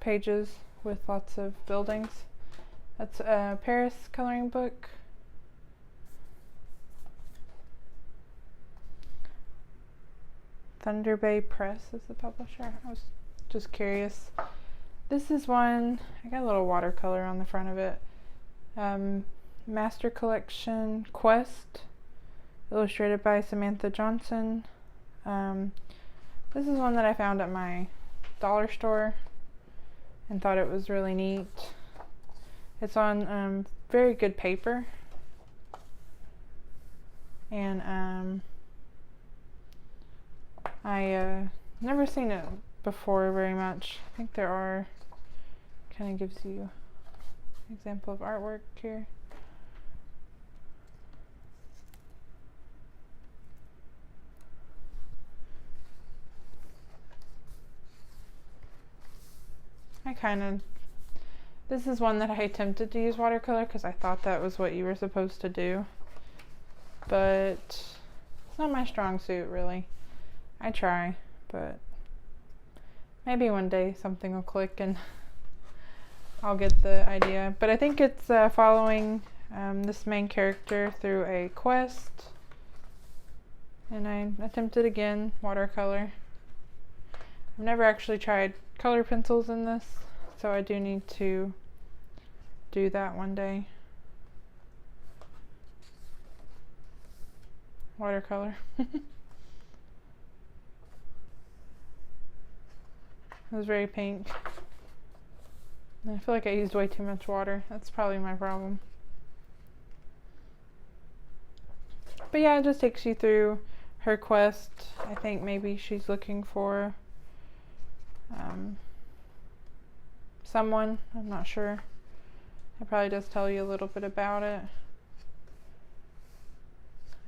pages with lots of buildings. That's a Paris coloring book. Thunder Bay Press is the publisher. I was just curious. This is one, I got a little watercolor on the front of it. Master Collection Quest, illustrated by Samantha Johnson. This is one that I found at my dollar store and thought it was really neat. It's on very good paper, and I never seen it before very much. I think there are, kind of gives you an example of artwork here. This is one that I attempted to use watercolor because I thought that was what you were supposed to do, but it's not my strong suit really. I try, but maybe one day something will click and I'll get the idea. But I think it's following this main character through a quest, and I attempted again watercolor. I've never actually tried color pencils in this, so I do need to do that one day. Watercolor. It was very pink. And I feel like I used way too much water. That's probably my problem. But yeah, it just takes you through her quest. I think maybe she's looking for someone. I'm not sure. It probably does tell you a little bit about it.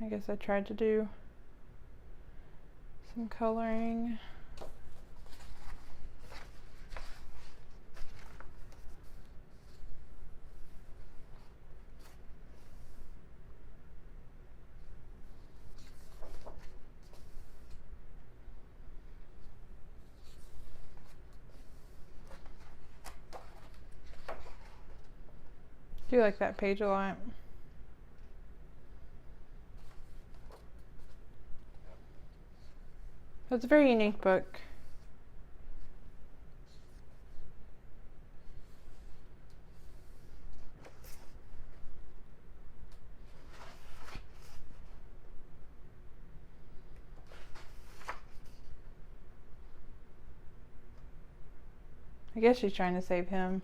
I guess I tried to do some coloring. I do like that page a lot. It's a very unique book. I guess she's trying to save him.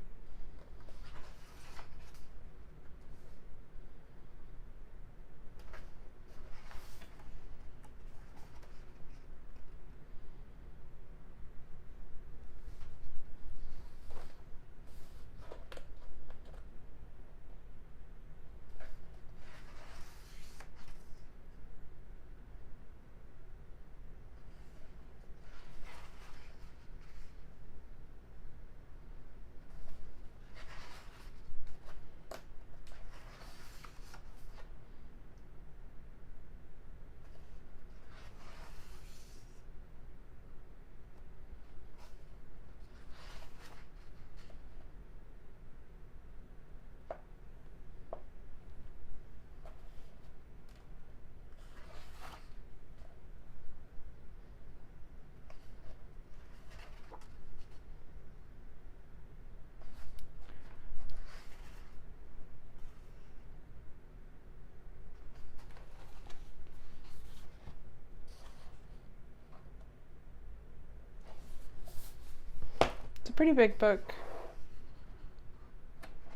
pretty big book.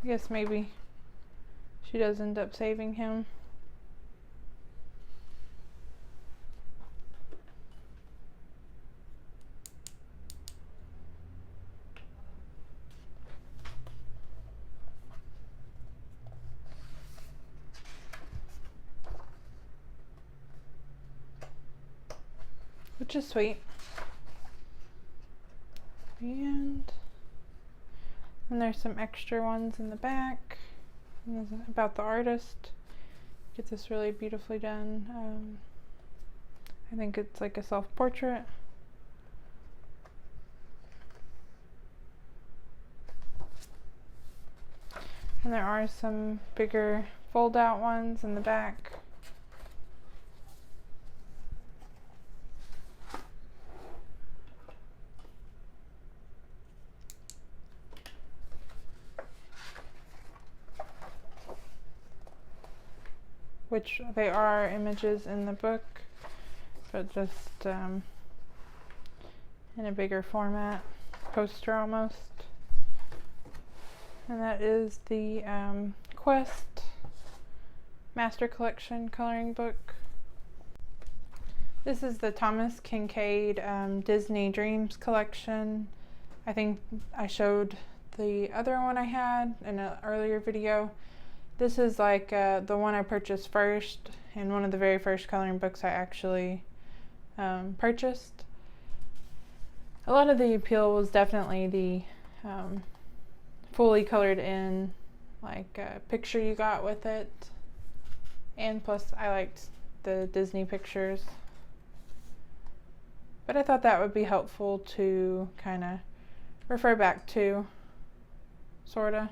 I guess maybe she does end up saving him. Which is sweet. And there's some extra ones in the back about the artist. Get this really beautifully done. I think it's like a self-portrait. And there are some bigger fold-out ones in the back. Which they are images in the book, but just in a bigger format, poster almost. And that is the Quest Master Collection coloring book. This is the Thomas Kinkade Disney Dreams collection. I think I showed the other one I had in an earlier video. This is like the one I purchased first, and one of the very first coloring books I actually purchased. A lot of the appeal was definitely the fully colored in like picture you got with it, and plus I liked the Disney pictures. But I thought that would be helpful to kind of refer back to, sorta.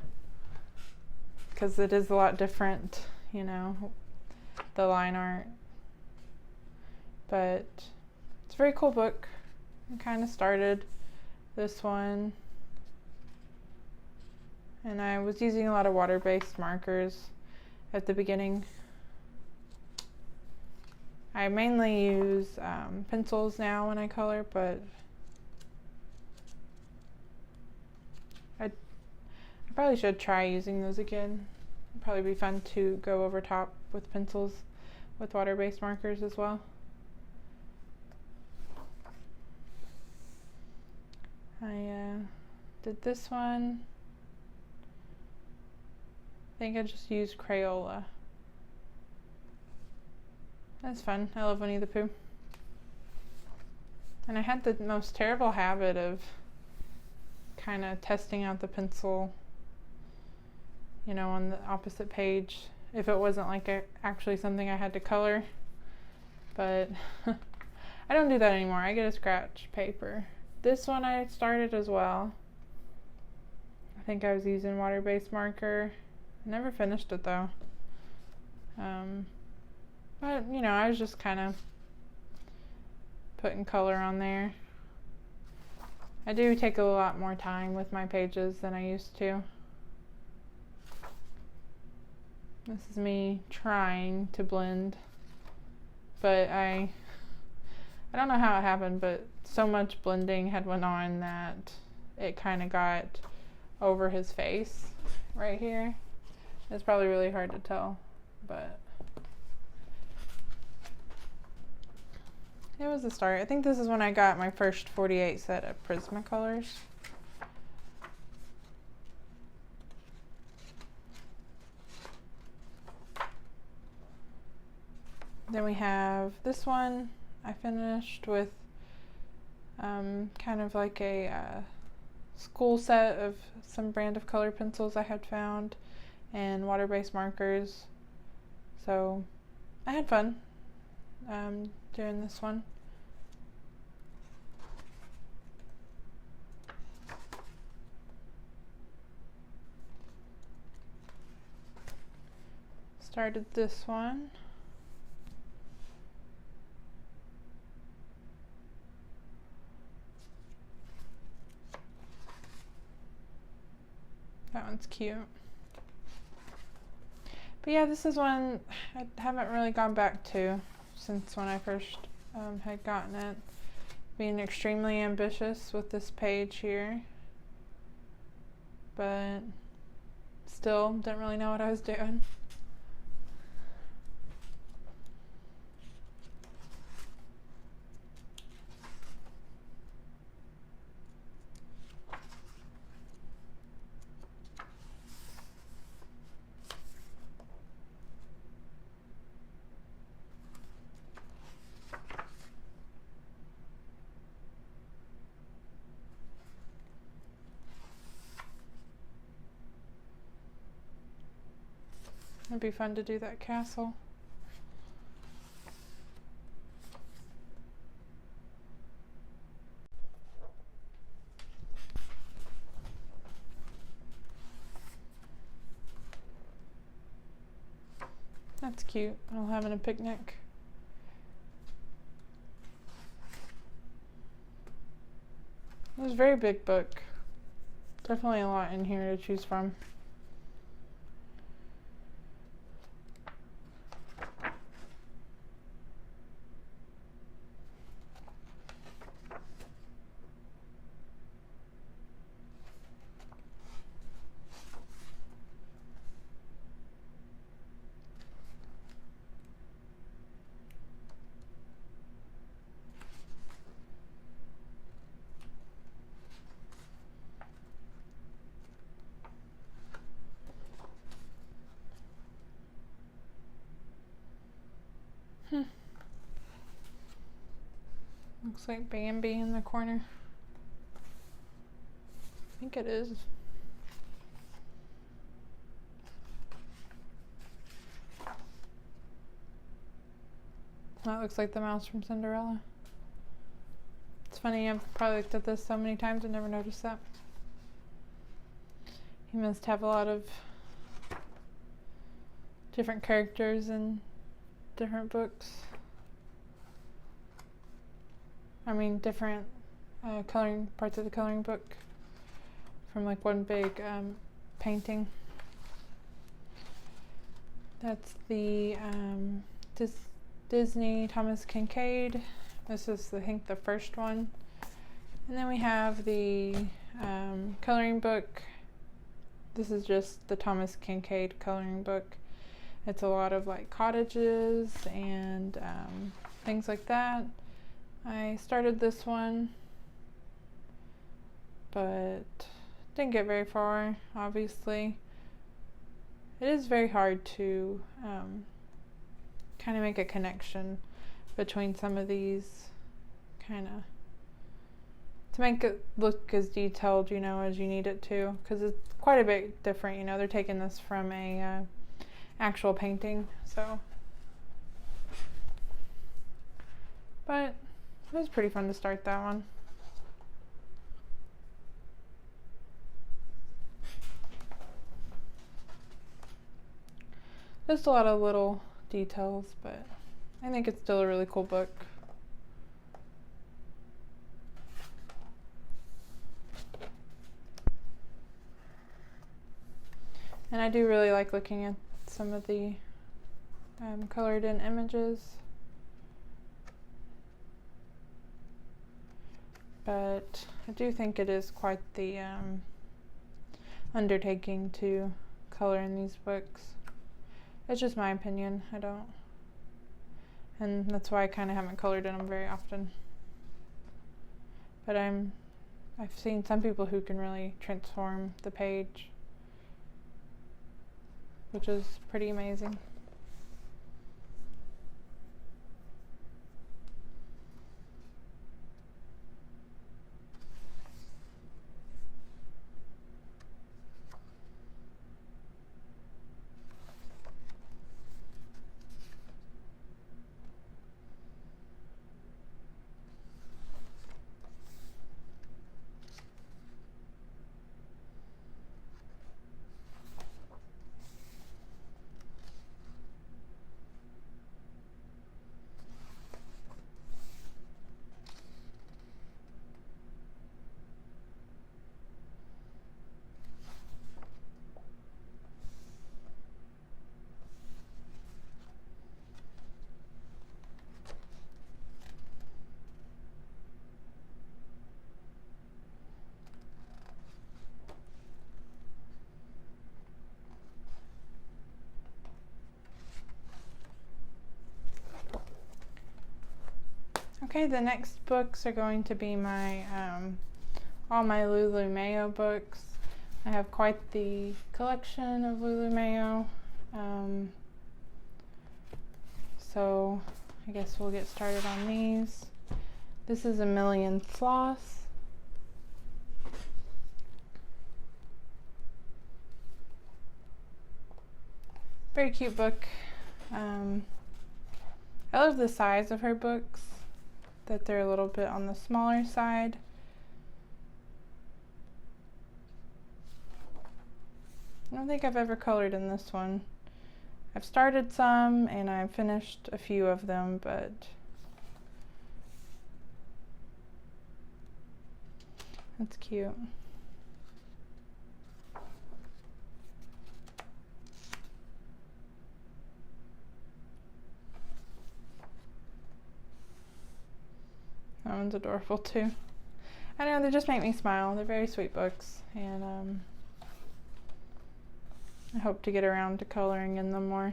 Because it is a lot different, you know, the line art. But it's a very cool book. I kind of started this one. And I was using a lot of water-based markers at the beginning. I mainly use pencils now when I color, but I probably should try using those again. It'd probably be fun to go over top with pencils with water-based markers as well. I did this one. I think I just used Crayola. That's fun. I love Winnie the Pooh. And I had the most terrible habit of kind of testing out the pencil, you know, on the opposite page if it wasn't like actually something I had to color. But I don't do that anymore. I get a scratch paper. This one I started as well. I think I was using water-based marker. I never finished it though. But you know, I was just kind of putting color on there. I do take a lot more time with my pages than I used to. This is me trying to blend, but I don't know how it happened, but so much blending had went on that it kind of got over his face right here. It's probably really hard to tell, but it was a start. I think this is when I got my first 48 set of Prismacolors. Then we have this one I finished with kind of like a school set of some brand of color pencils I had found and water-based markers. So I had fun doing this one. Started this one. That one's cute. But yeah, this is one I haven't really gone back to since when I first had gotten it. Being extremely ambitious with this page here. but still didn't really know what I was doing. It'd be fun to do that castle. That's cute. All having a picnic. It was a very big book. Definitely a lot in here to choose from. Looks like Bambi in the corner. I think it is. That looks like the mouse from Cinderella. It's funny, I've probably looked at this so many times and never noticed that. He must have a lot of different characters in different books. I mean, different coloring parts of the coloring book from like one big painting. That's the Disney Thomas Kinkade. This is, I think, the first one. And then we have the coloring book. This is just the Thomas Kinkade coloring book. It's a lot of like cottages and things like that. I started this one, but didn't get very far, obviously. It is very hard to kind of make a connection between some of these, kind of to make it look as detailed, you know, as you need it to, because it's quite a bit different, you know. They're taking this from a actual painting, so. But it was pretty fun to start that one. Just a lot of little details, but I think it's still a really cool book. And I do really like looking at some of the colored in images. But I do think it is quite the undertaking to color in these books. It's just my opinion. I don't, and that's why I kind of haven't colored in them very often. But I've seen some people who can really transform the page, which is pretty amazing. Okay, the next books are going to be my all my Lulu Mayo books. I have quite the collection of Lulu Mayo. So I guess we'll get started on these. This is A Million Sloths. Very cute book. I love the size of her books, that they're a little bit on the smaller side. I don't think I've ever colored in this one. I've started some and I've finished a few of them, but that's cute. That one's adorable too. I know, they just make me smile. They're very sweet books, and I hope to get around to coloring in them more.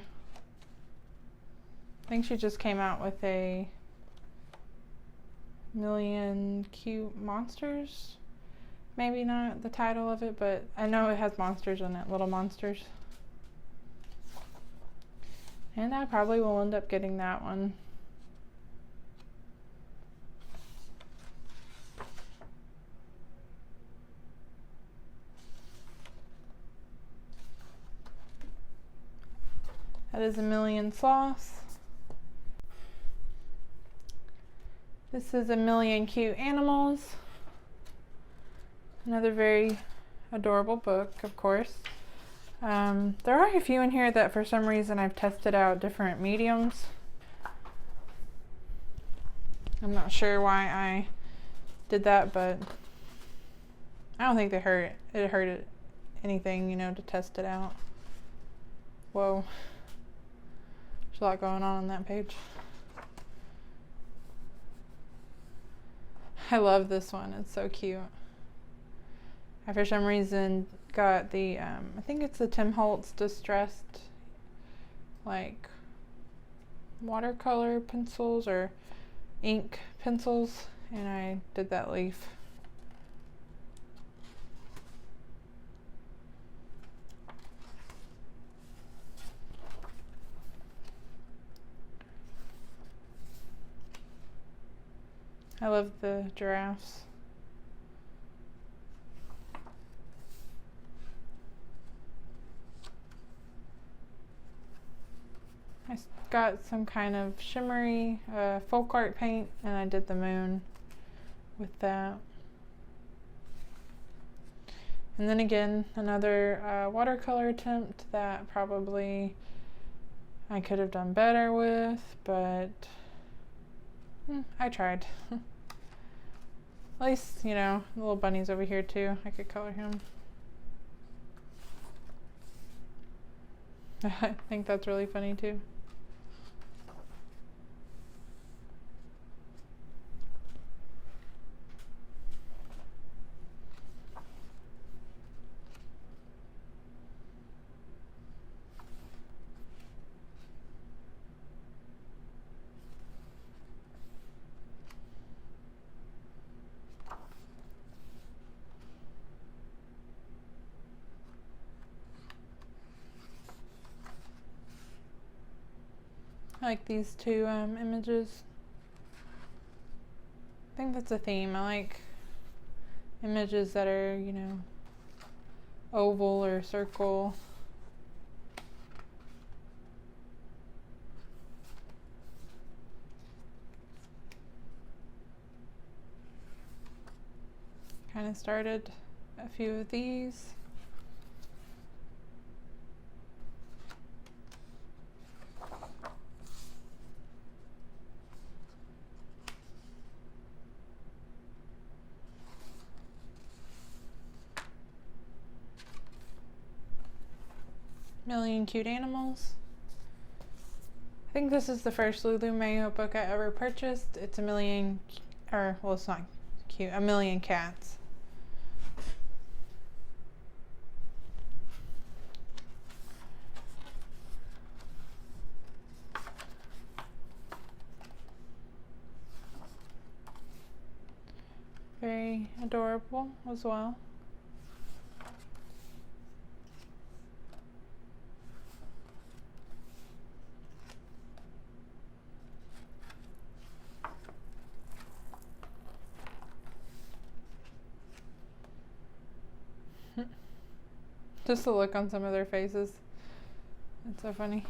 I think she just came out with a Million Cute Monsters. Maybe not the title of it, but I know it has monsters in it, little monsters. And I probably will end up getting that one. That is A Million Sloths. This is A Million Cute Animals. Another very adorable book, of course. There are a few in here that for some reason I've tested out different mediums. I'm not sure why I did that, but I don't think it hurt anything, you know, to test it out. Whoa. There's a lot going on that page. I love this one. It's so cute. I, for some reason, got the, I think it's the Tim Holtz Distressed, like, watercolor pencils or ink pencils, and I did that leaf. I love the giraffes. I got some kind of shimmery folk art paint, and I did the moon with that. And then again, another watercolor attempt that probably I could have done better with, but I tried. At least, you know, the little bunny's over here too. I could color him. I think that's really funny too. I like these two images. I think that's a theme. I like images that are, you know, oval or circle. Kind of started a few of these. Million Cute Animals. I think this is the first Lulu Mayo book I ever purchased. It's A Million, or well, it's not cute, A Million Cats. very adorable as well. Just the look on some of their faces. It's so funny.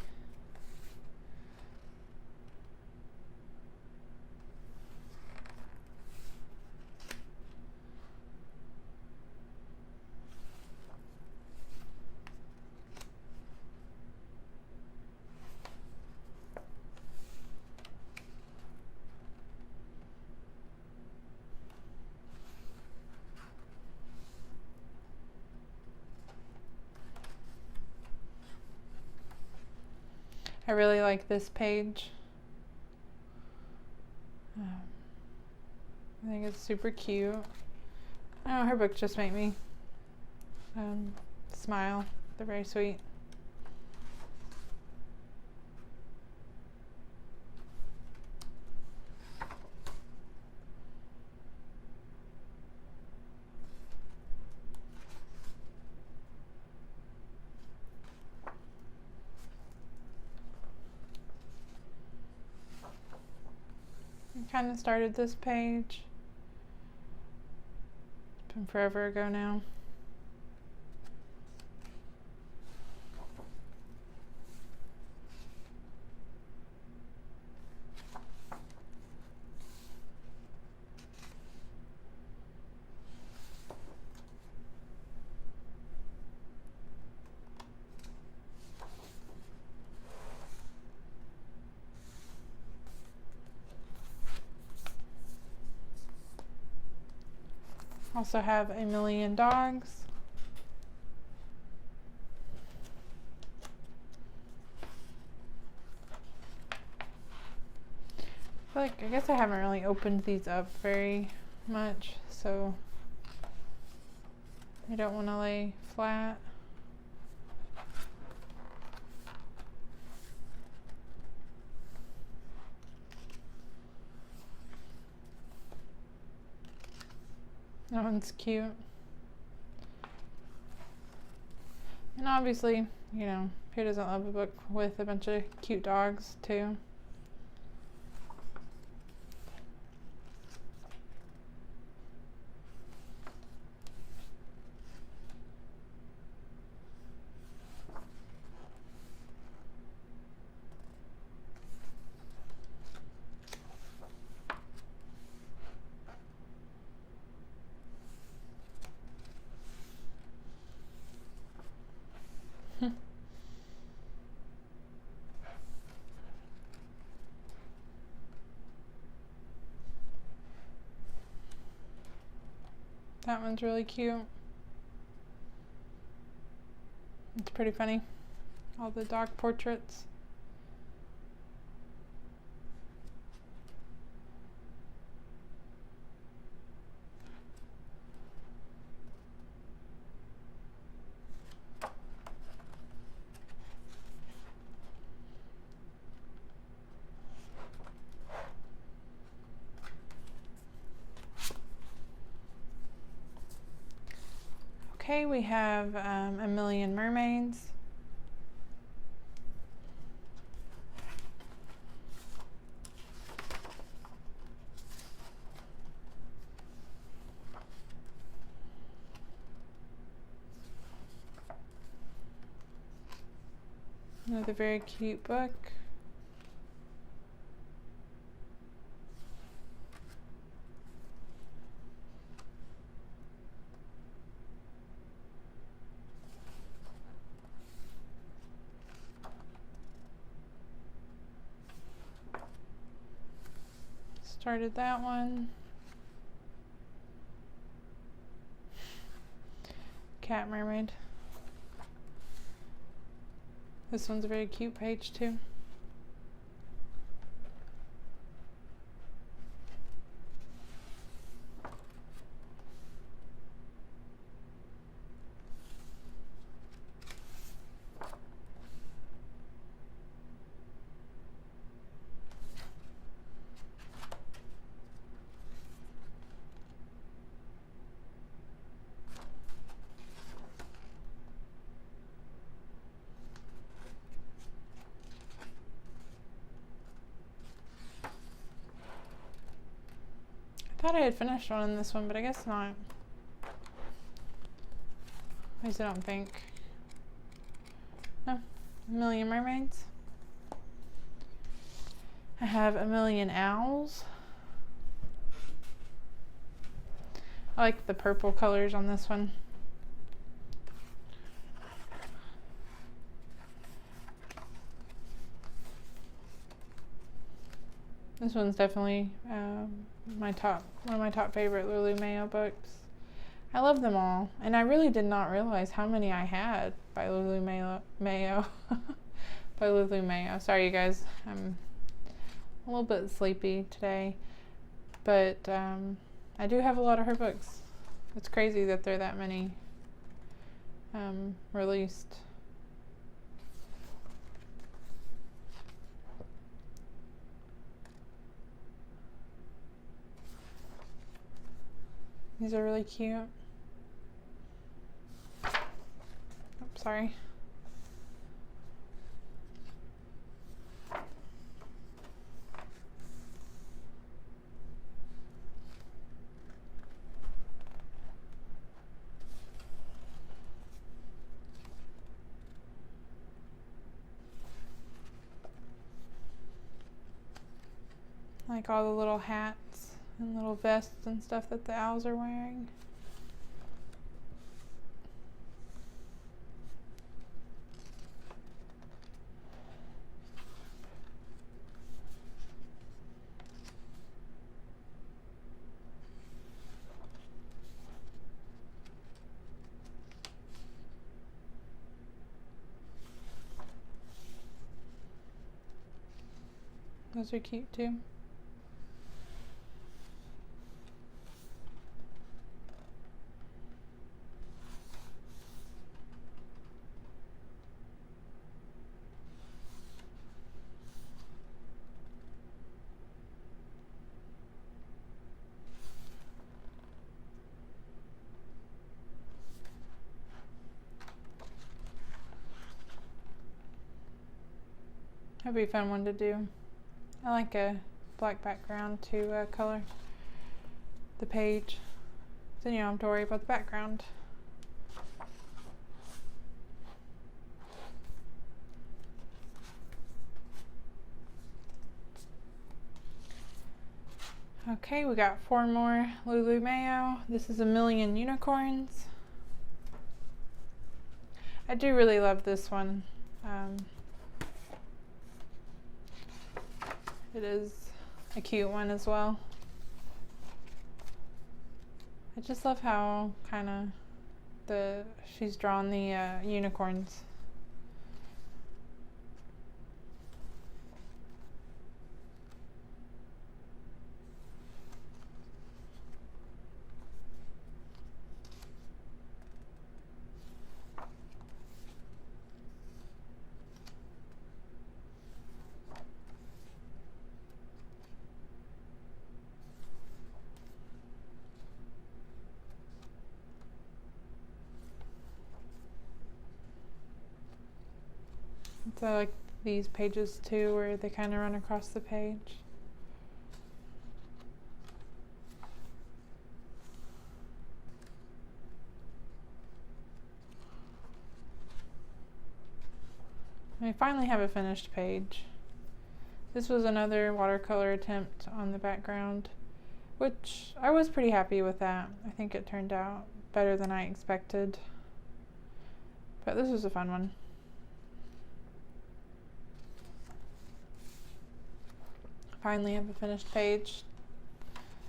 I really like this page. I think it's super cute. Oh, her books just make me smile. They're very sweet. Kind of started this page. It's been forever ago now. Also have A Million Dogs. I guess I haven't really opened these up very much, so I don't want to lay flat. That one's cute. And obviously, you know, who doesn't love a book with a bunch of cute dogs too? That one's really cute. It's pretty funny. All the dog portraits. Okay, we have A Million Mermaids. Another very cute book. Started that one. Cat Mermaid. This one's a very cute page too. thought I had finished one in this one, but I guess not. At least I don't think. No, A Million Mermaids. I have A Million Owls. I like the purple colors on this one. This one's definitely one of my top favorite Lulu Mayo books. I love them all, and I really did not realize how many I had by Lulu Mayo. By Lulu Mayo. Sorry, you guys. I'm a little bit sleepy today, but I do have a lot of her books. It's crazy that there are that many released. These are really cute. Oops, sorry. Like all the little hats and little vests and stuff that the owls are wearing. Those are cute too. That'd be a fun one to do. I like a black background to color the page, so you don't have to worry about the background. Okay, we got 4 more Lulu Mayo. This is A Million Unicorns. I do really love this one. It is a cute one as well. I just love how kind of she's drawn the unicorns. So I like these pages too, where they kind of run across the page. I finally have a finished page. This was another watercolor attempt on the background, which I was pretty happy with that. I think it turned out better than I expected. But this was a fun one. Finally have a finished page.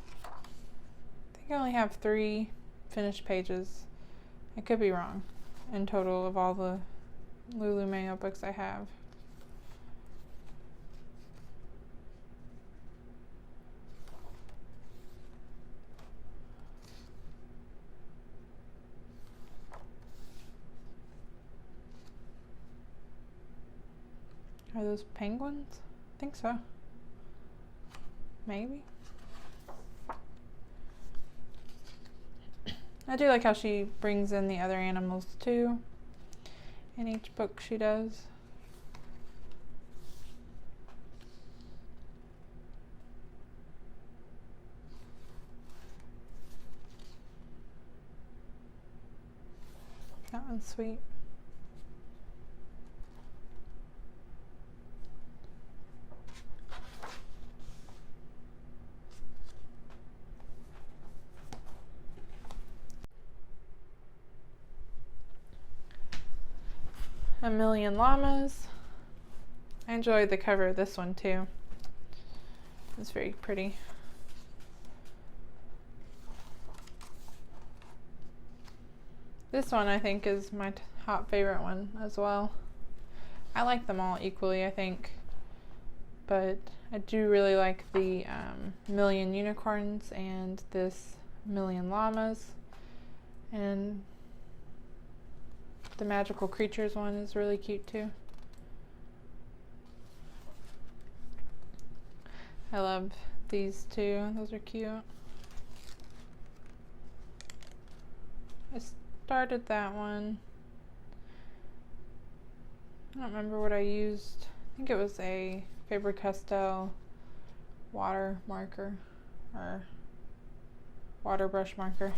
I think I only have 3 finished pages. I could be wrong in total of all the Lulu Mayo books I have. Are those penguins? I think so. Maybe. I do like how she brings in the other animals too in each book she does. That one's sweet. A Million Llamas. I enjoyed the cover of this one too. It's very pretty. This one I think is my top favorite one as well. I like them all equally, I think, but I do really like the Million Unicorns and this Million Llamas, and the Magical Creatures one is really cute too. I love these two, those are cute. I started that one. I don't remember what I used. I think it was a Faber-Castell water marker or water brush marker.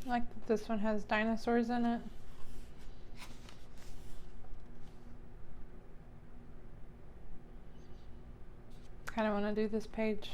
I like that this one has dinosaurs in it. Kind of want to do this page.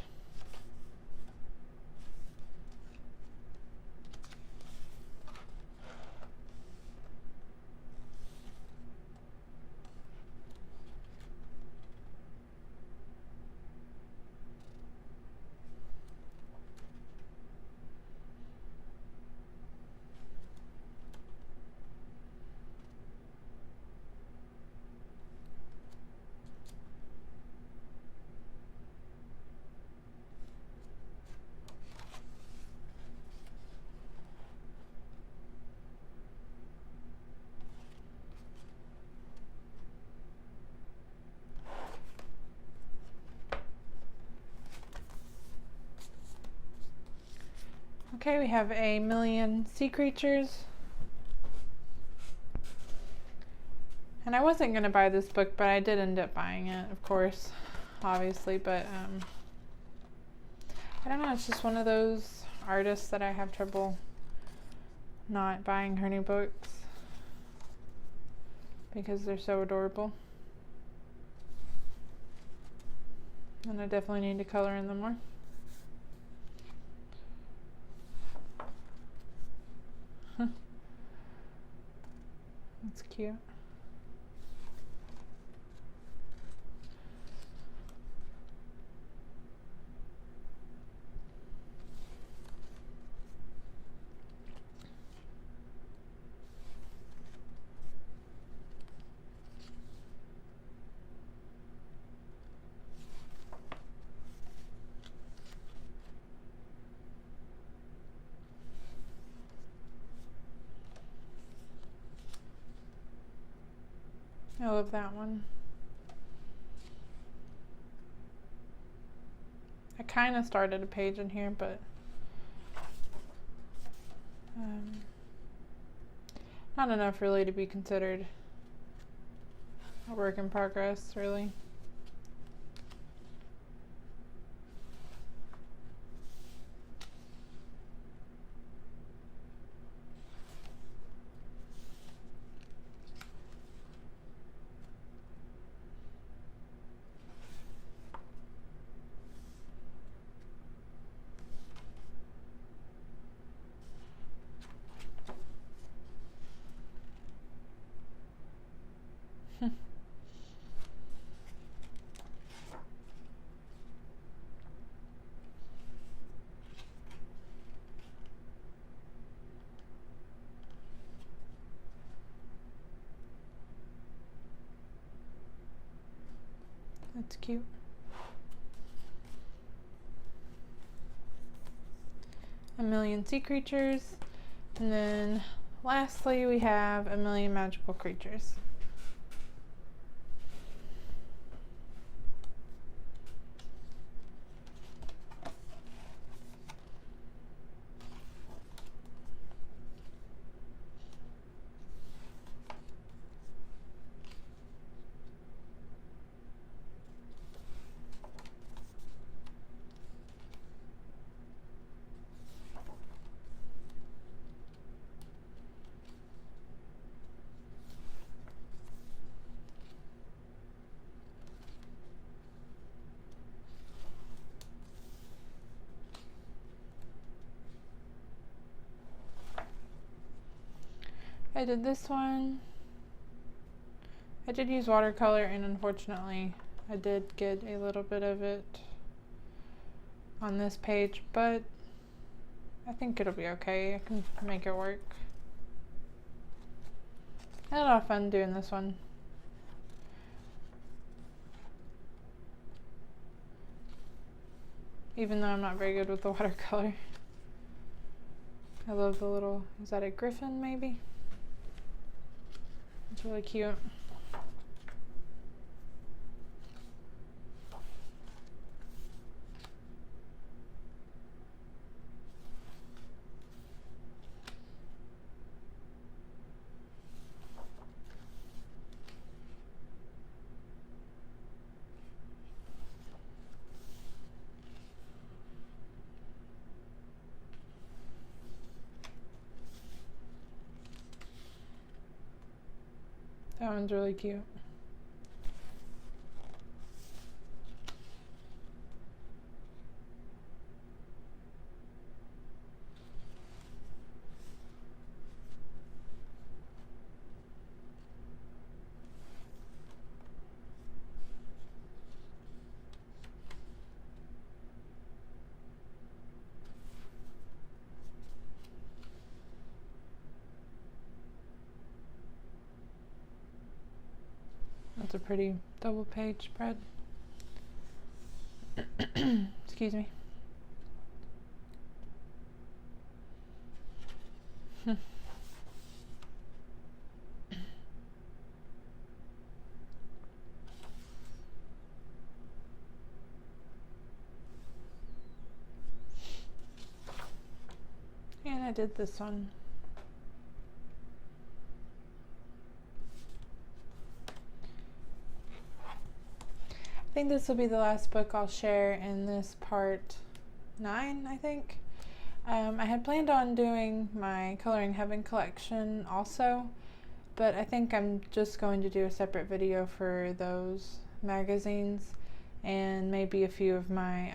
Okay, we have a Million Sea Creatures. And I wasn't going to buy this book, but I did end up buying it, of course, obviously. But I don't know, it's just one of those artists that I have trouble not buying her new books because they're so adorable. And I definitely need to color in them more. That's cute. I love that one. I kind of started a page in here, but not enough really to be considered a work in progress, really. That's cute. A Million Sea Creatures, and then lastly, we have A Million Magical Creatures. I did this one. I did use watercolor, and unfortunately I did get a little bit of it on this page, but I think it'll be okay. I can make it work. I had a lot of fun doing this one. Even though I'm not very good with the watercolor. I love the little, is that a griffin maybe? It's really cute. That one's really cute. That's a pretty double page spread. Excuse me. And I did this one. I think this will be the last book I'll share in this part 9, I think. I had planned on doing my Coloring Heaven collection also, but I think I'm just going to do a separate video for those magazines and maybe a few of my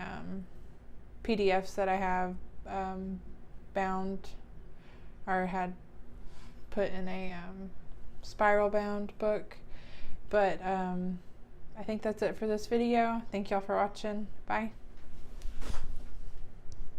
PDFs that I have bound or had put in a spiral bound book. But I think that's it for this video. Thank y'all for watching. Bye.